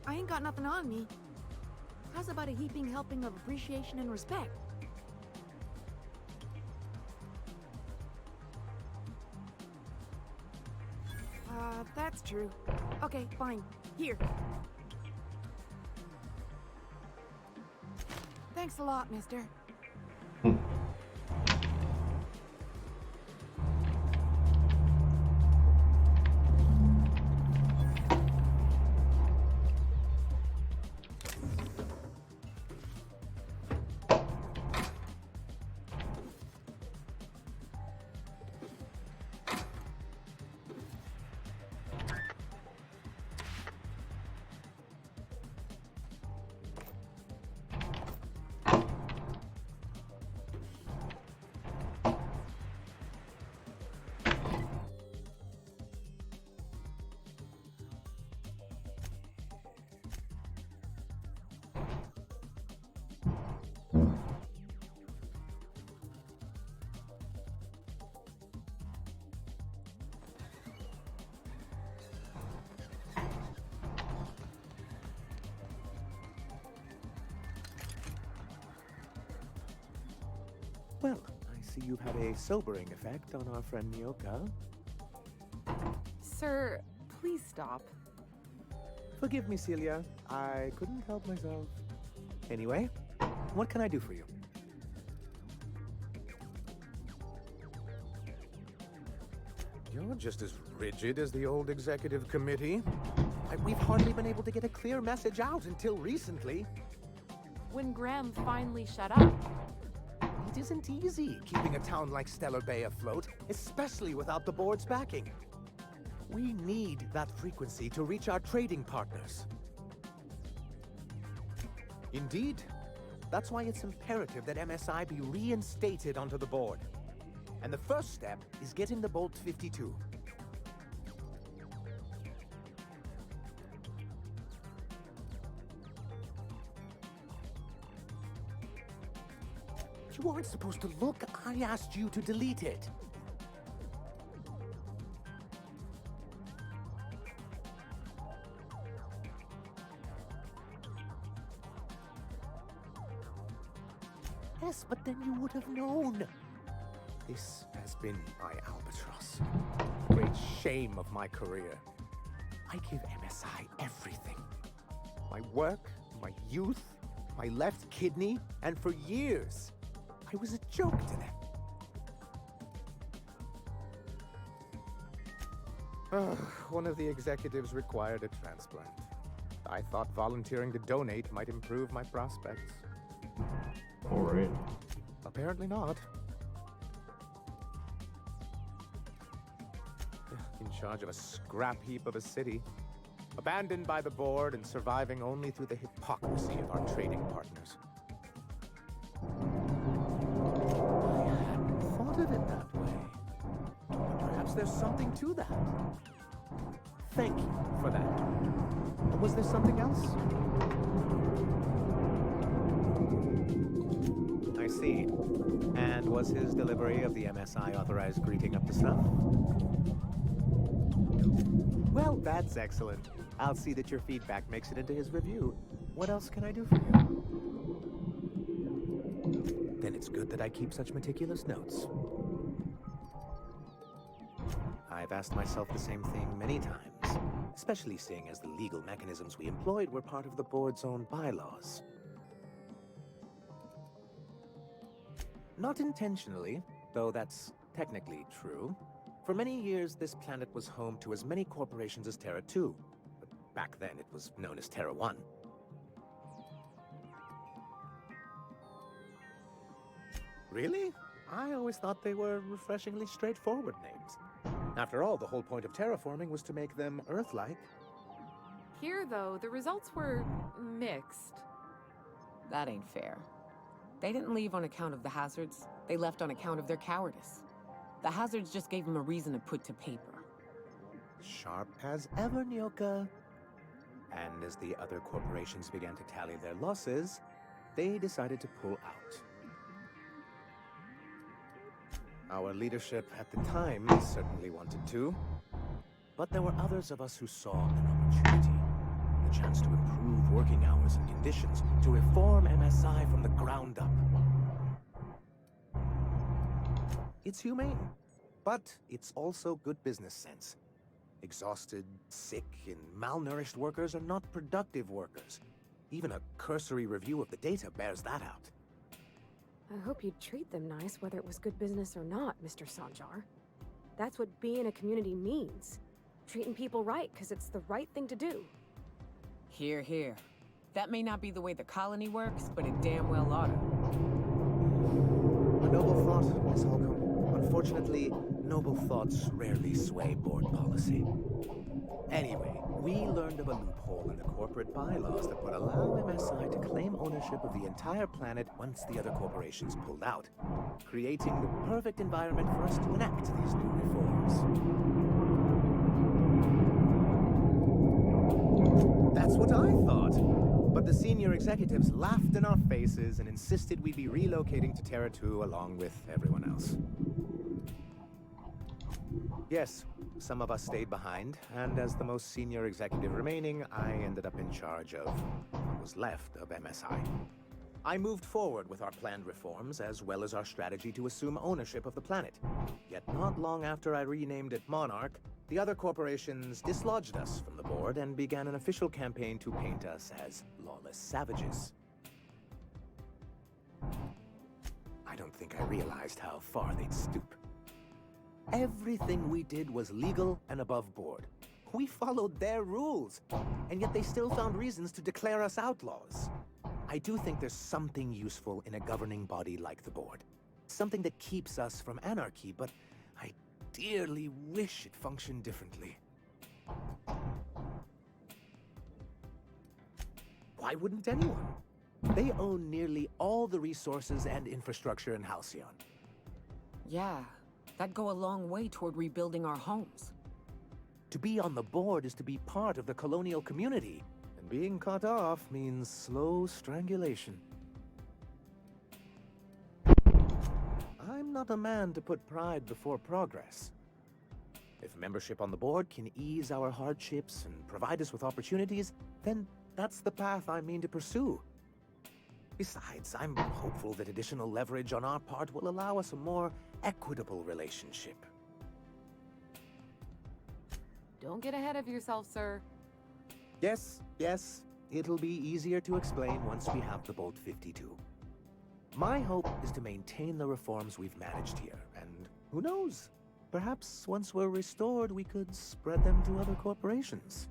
I ain't got nothing on me. How's about a heaping helping of appreciation and respect? That's true. Okay, fine. Here. Thanks a lot, mister. Well, I see you've had a sobering effect on our friend Nyoka. Sir, please stop. Forgive me, Celia. I couldn't help myself. Anyway, what can I do for you? You're just as rigid as the old executive committee. We've hardly been able to get a clear message out until recently. When Graham finally shut up. It isn't easy keeping a town like Stellar Bay afloat, especially without the board's backing. We need that frequency to reach our trading partners. Indeed. That's why it's imperative that MSI be reinstated onto the board. And the first step is getting the Bolt 52. You aren't supposed to look. I asked you to delete it. Yes, but then you would have known. This has been my albatross. The great shame of my career. I give MSI everything. My work, my youth, my left kidney, and for years, I was a joke to them. One of the executives required a transplant. I thought volunteering to donate might improve my prospects. All right. Apparently not. In charge of a scrap heap of a city, abandoned by the board and surviving only through the hypocrisy of our trading partners. I hadn't thought of it that way. But perhaps there's something to that. Thank you for that. Was there something else? I see. And was his delivery of the MSI authorized greeting up to snuff? Well, that's excellent. I'll see that your feedback makes it into his review. What else can I do for you? Then it's good that I keep such meticulous notes. I've asked myself the same thing many times, especially seeing as the legal mechanisms we employed were part of the board's own bylaws. Not intentionally, though that's technically true. For many years, this planet was home to as many corporations as Terra 2. But back then, it was known as Terra 1. Really? I always thought they were refreshingly straightforward names. After all, the whole point of terraforming was to make them Earth-like. Here, though, the results were mixed. That ain't fair. They didn't leave on account of the hazards. They left on account of their cowardice. The hazards just gave them a reason to put to paper. Sharp as ever, Nyoka. And as the other corporations began to tally their losses, they decided to pull out. Our leadership at the time certainly wanted to, but there were others of us who saw an opportunity. The chance to improve working hours and conditions, to reform MSI from the ground up. It's humane, but it's also good business sense. Exhausted, sick, and malnourished workers are not productive workers. Even a cursory review of the data bears that out. I hope you'd treat them nice, whether it was good business or not, Mr. Sanjar. That's what being a community means. Treating people right, because it's the right thing to do. Here, here. That may not be the way the colony works, but it damn well oughta. A noble thought, Miss Holcomb. Unfortunately, noble thoughts rarely sway board policy. Anyway, we learned of a loophole in the corporate bylaws that would allow MSI to claim ownership of the entire planet once the other corporations pulled out, creating the perfect environment for us to enact these new reforms. That's what I thought. But the senior executives laughed in our faces and insisted we'd be relocating to Terra 2 along with everyone else. Yes, some of us stayed behind, and as the most senior executive remaining, I ended up in charge of what was left of MSI. I moved forward with our planned reforms, as well as our strategy to assume ownership of the planet. Yet not long after I renamed it Monarch, the other corporations dislodged us from the board and began an official campaign to paint us as lawless savages. I don't think I realized how far they'd stoop. Everything we did was legal and above board. We followed their rules, and yet they still found reasons to declare us outlaws. I do think there's something useful in a governing body like the board. Something that keeps us from anarchy, but I dearly wish it functioned differently. Why wouldn't anyone? They own nearly all the resources and infrastructure in Halcyon. Yeah, that'd go a long way toward rebuilding our homes. To be on the board is to be part of the colonial community, and being cut off means slow strangulation. I'm not a man to put pride before progress. If membership on the board can ease our hardships and provide us with opportunities, then that's the path I mean to pursue. Besides, I'm hopeful that additional leverage on our part will allow us a more equitable relationship. Don't get ahead of yourself, sir. Yes, it'll be easier to explain once we have the Bolt 52. My hope is to maintain the reforms we've managed here, and who knows? Perhaps once we're restored, we could spread them to other corporations.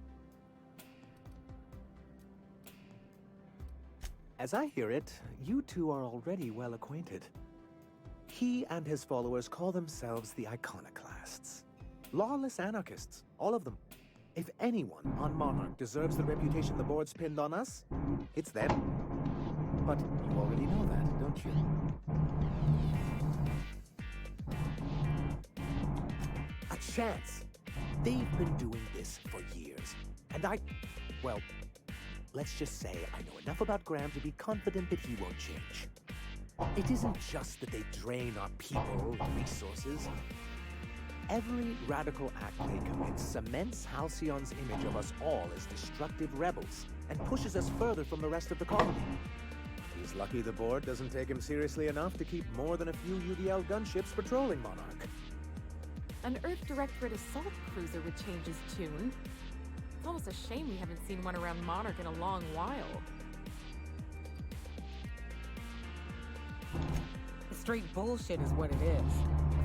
As I hear it, you two are already well acquainted. He and his followers call themselves the Iconoclasts. Lawless anarchists, all of them. If anyone on Monarch deserves the reputation the board's pinned on us, it's them. But you already know that, don't you? A chance. They've been doing this for years. And well, let's just say I know enough about Graham to be confident that he won't change. It isn't just that they drain our people and resources. Every radical act they commit cements Halcyon's image of us all as destructive rebels and pushes us further from the rest of the colony. He's lucky the board doesn't take him seriously enough to keep more than a few UDL gunships patrolling Monarch. An Earth Directorate assault cruiser would change his tune. It's almost a shame we haven't seen one around Monarch in a long while. Straight bullshit is what it is.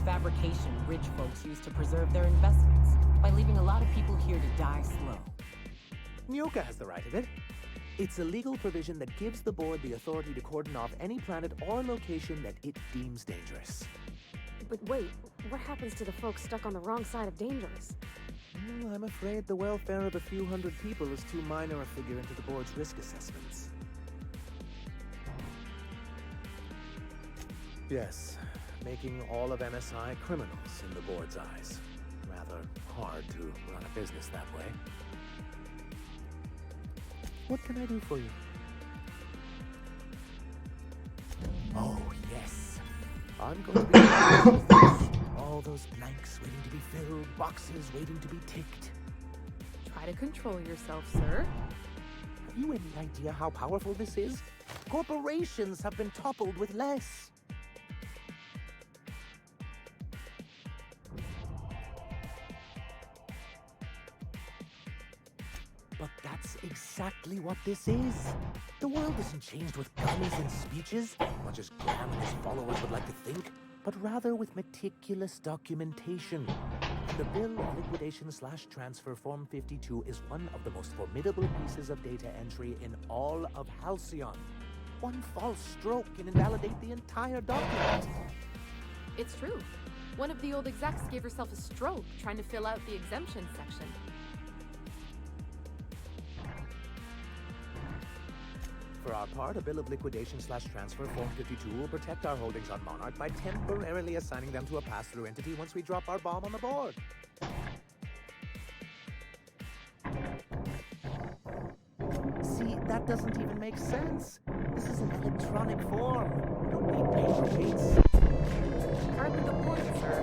A fabrication rich folks use to preserve their investments by leaving a lot of people here to die slow. Nyoka has the right of it. It's a legal provision that gives the board the authority to cordon off any planet or location that it deems dangerous. But wait, what happens to the folks stuck on the wrong side of dangerous? Well, I'm afraid the welfare of a few hundred people is too minor a figure into the board's risk assessments. Yes, making all of MSI criminals in the board's eyes. Rather hard to run a business that way. What can I do for you? Oh, yes. I'm going to be all those blanks waiting to be filled, boxes waiting to be ticked. Try to control yourself, sir. Have you any idea how powerful this is? Corporations have been toppled with less. But that's exactly what this is. The world isn't changed with guns and speeches, much as Graham and his followers would like to think, but rather with meticulous documentation. And the Bill of Liquidation/Transfer Form 52 is one of the most formidable pieces of data entry in all of Halcyon. One false stroke can invalidate the entire document. It's true. One of the old execs gave herself a stroke trying to fill out the exemption section. For our part, a Bill of Liquidation/Transfer Form 52 will protect our holdings on Monarch by temporarily assigning them to a pass-through entity once we drop our bomb on the board. See, that doesn't even make sense. This is an electronic form. We don't need paper sheets. Hardly the point, sir.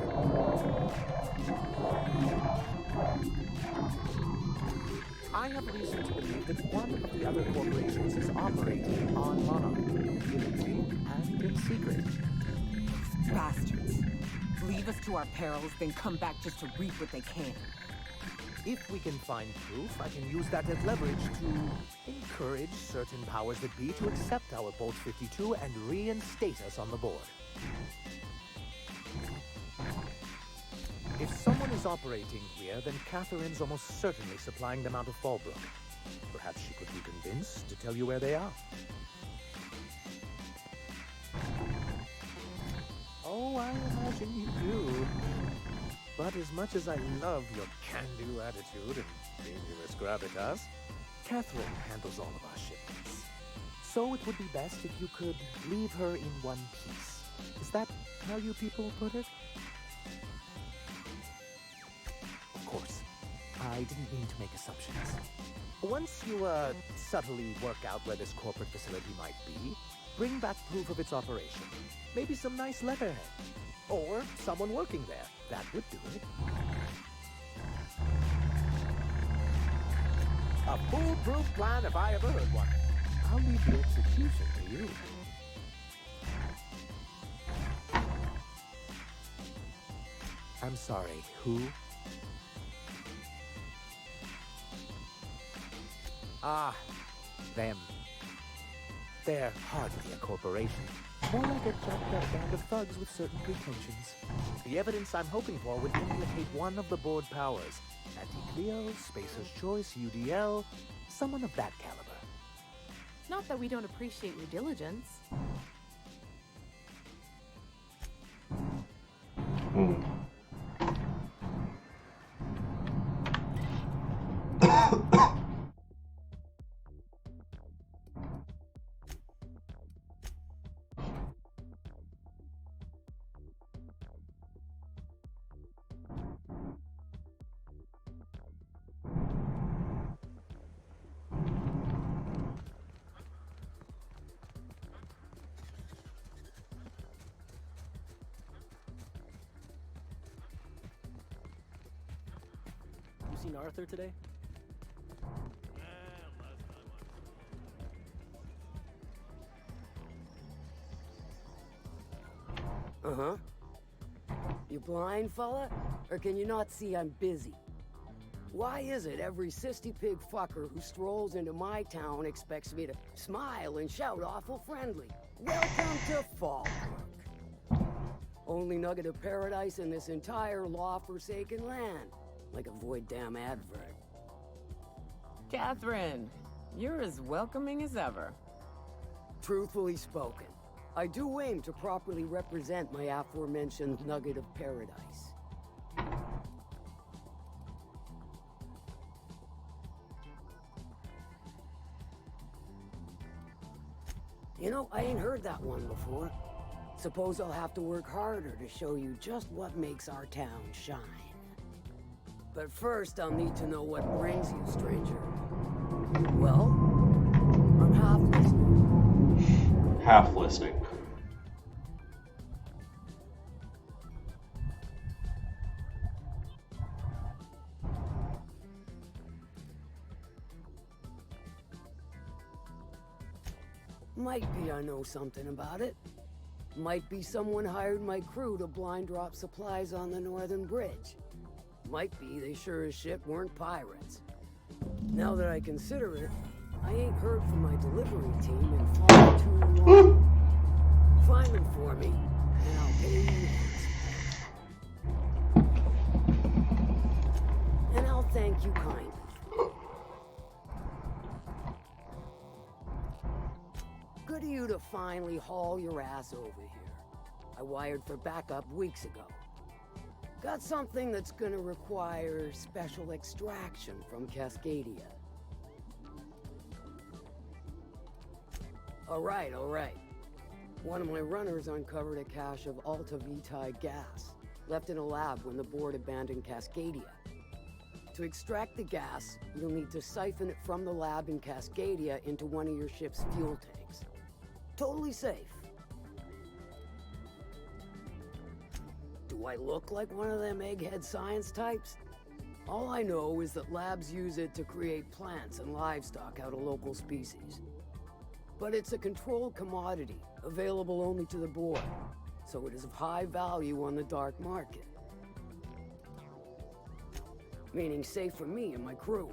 I have reason to believe that one of the other corporations is operating on Monarch. The secret. Bastards. Leave us to our perils, then come back just to reap what they can. If we can find proof, I can use that as leverage to encourage certain powers that be to accept our Bolt 52 and reinstate us on the board. If someone is operating here, then Catherine's almost certainly supplying them out of Fallbrook. Perhaps she could be convinced to tell you where they are. Oh, I imagine you do. But as much as I love your can-do attitude and dangerous gravitas, Catherine handles all of our shipments. So it would be best if you could leave her in one piece. Is that how you people put it? Of course. I didn't mean to make assumptions. Once you, subtly work out where this corporate facility might be, bring back proof of its operation. Maybe some nice letterhead. Or someone working there. That would do it. A foolproof plan if I ever heard one. I'll leave the execution to you. I'm sorry, who? Ah, them. They're hardly a corporation. More like a jacked-up band of thugs with certain pretensions. The evidence I'm hoping for would implicate one of the board powers. Anti-Cleo, Spacer's Choice, UDL, someone of that caliber. Not that we don't appreciate your diligence. You seen Arthur today? Uh-huh. You blind, fella? Or can you not see I'm busy? Why is it every sissy pig fucker who strolls into my town expects me to smile and shout awful friendly? Welcome to Fallbrook. Only nugget of paradise in this entire law-forsaken land. Like a void damn advert. Catherine, you're as welcoming as ever. Truthfully spoken, I do aim to properly represent my aforementioned nugget of paradise. You know, I ain't heard that one before. Suppose I'll have to work harder to show you just what makes our town shine. But first, I'll need to know what brings you, stranger. Well, I'm half listening. Half listening. Might be I know something about it. Might be someone hired my crew to blind drop supplies on the Northern Bridge. Might be they sure as shit weren't pirates. Now that I consider it, I ain't heard from my delivery team in far too long. Find them for me, and I'll pay you handsomely. And I'll thank you kindly. Good of you to finally haul your ass over here. I wired for backup weeks ago. Got something that's gonna require special extraction from Cascadia. All right. One of my runners uncovered a cache of Alta Vitae gas, left in a lab when the board abandoned Cascadia. To extract the gas, you'll need to siphon it from the lab in Cascadia into one of your ship's fuel tanks. Totally safe. Do I look like one of them egghead science types? All I know is that labs use it to create plants and livestock out of local species. But it's a controlled commodity, available only to the board, so it is of high value on the dark market. Meaning safe for me and my crew,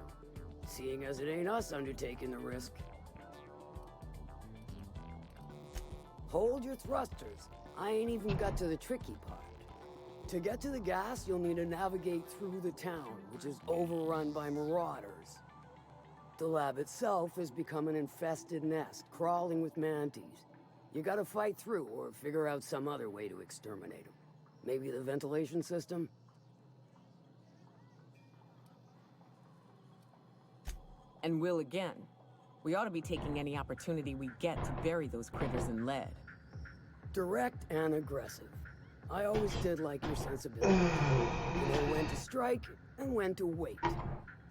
seeing as it ain't us undertaking the risk. Hold your thrusters. I ain't even got to the tricky part. To get to the gas, you'll need to navigate through the town, which is overrun by marauders. The lab itself has become an infested nest, crawling with mantis. You gotta fight through or figure out some other way to exterminate them. Maybe the ventilation system? And will again. We ought to be taking any opportunity we get to bury those critters in lead. Direct and aggressive. I always did like your sensibility. You know when to strike and when to wait.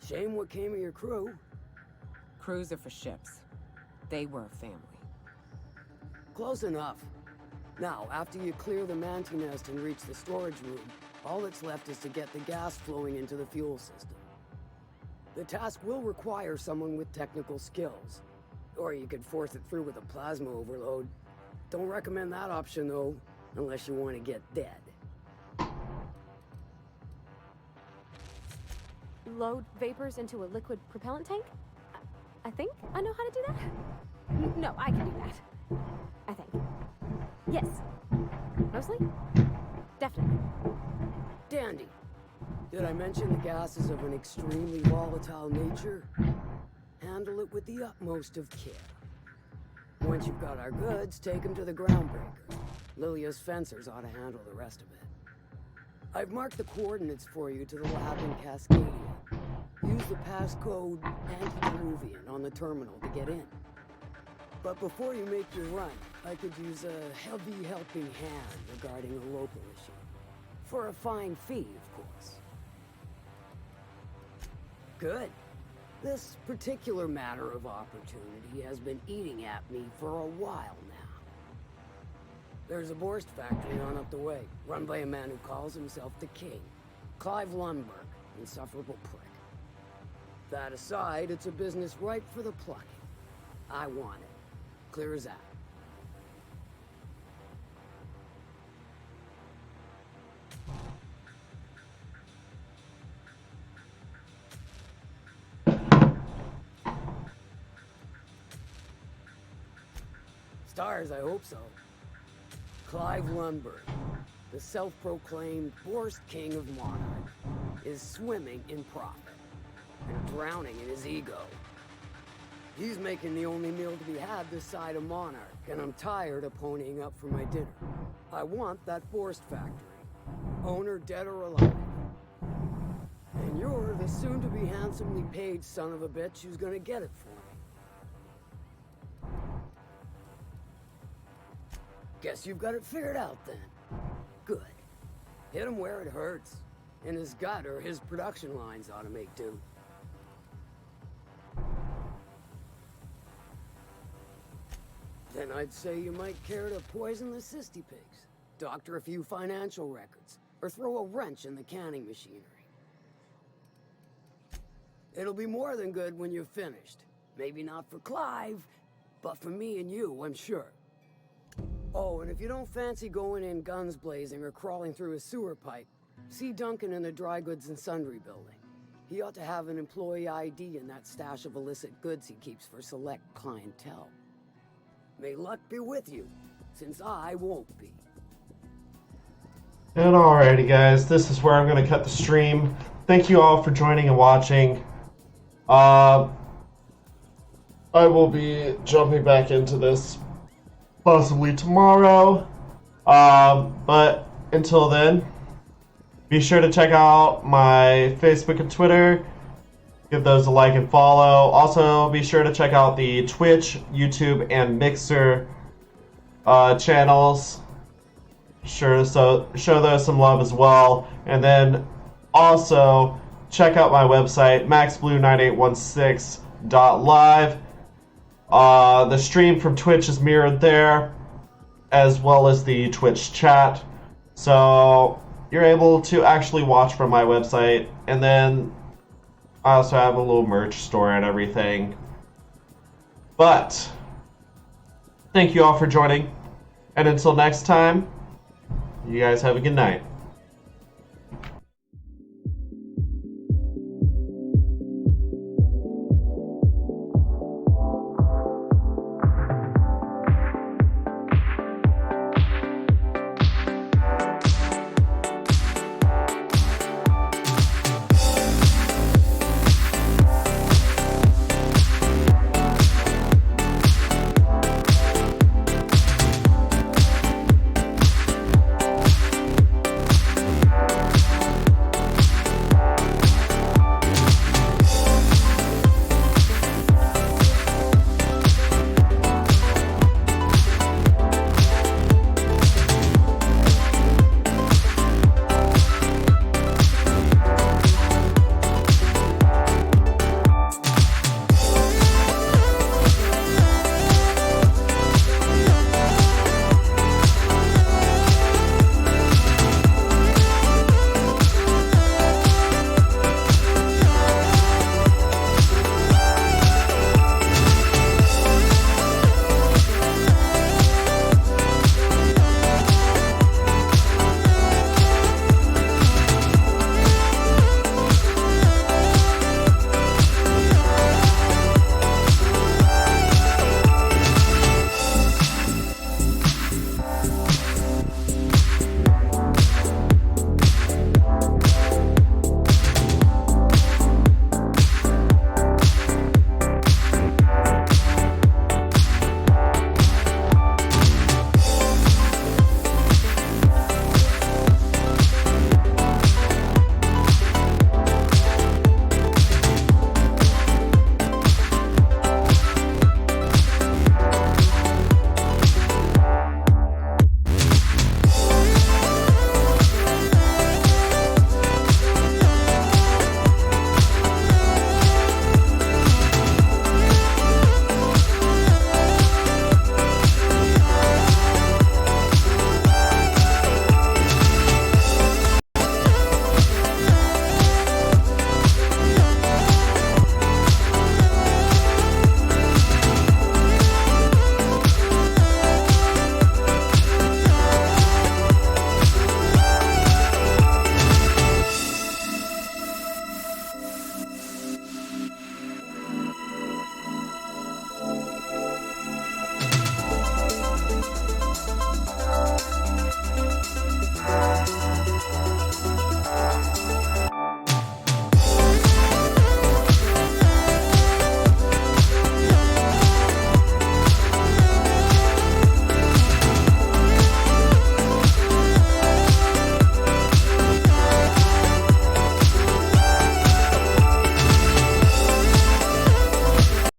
Shame what came of your crew. Crews are for ships. They were a family. Close enough. Now, after you clear the manti nest and reach the storage room, all that's left is to get the gas flowing into the fuel system. The task will require someone with technical skills. Or you could force it through with a plasma overload. Don't recommend that option, though, unless you want to get dead. Load vapors into a liquid propellant tank? I think I know how to do that. No, I can do that. I think. Yes. Mostly? Definitely. Dandy. Did I mention the gas is of an extremely volatile nature? Handle it with the utmost of care. Once you've got our goods, take them to the groundbreaker. Lilia's fencers ought to handle the rest of it. I've marked the coordinates for you to the lab in Cascadia. Use the passcode Antediluvian on the terminal to get in. But before you make your run, I could use a heavy helping hand regarding a local issue. For a fine fee, of course. Good. This particular matter of opportunity has been eating at me for a while now. There's a Borst factory on up the way, run by a man who calls himself the King. Clive Lundberg, insufferable prick. That aside, it's a business ripe for the plucking. I want it. Clear as that. Stars, I hope so. Clive Lundberg, the self-proclaimed Borst King of Monarch, is swimming in profit and drowning in his ego. He's making the only meal to be had this side of Monarch, and I'm tired of ponying up for my dinner. I want that Borst factory, owner dead or alive. And you're the soon-to-be handsomely paid son of a bitch who's gonna get it for me. Guess you've got it figured out then. Good. Hit him where it hurts. In his gut or his production lines ought to make do. Then I'd say you might care to poison the cysty pigs, doctor a few financial records, or throw a wrench in the canning machinery. It'll be more than good when you're finished. Maybe not for Clive, but for me and you, I'm sure. Oh, and if you don't fancy going in guns blazing or crawling through a sewer pipe, see Duncan in the dry goods and sundry building. He ought to have an employee ID in that stash of illicit goods he keeps for select clientele. May luck be with you, since I won't be. And alrighty guys, this is where I'm going to cut the stream. Thank you all for joining and watching. I will be jumping back into this possibly tomorrow. But until then, be sure to check out my Facebook and Twitter. Give those a like and follow. Also, be sure to check out the Twitch, YouTube, and Mixer channels. Sure, so show those some love as well. And then also check out my website, maxblue9816.live. The stream from Twitch is mirrored there, as well as the Twitch chat. So you're able to actually watch from my website. And then I also have a little merch store and everything. But Thank you all for joining. And until next time, you guys have a good night.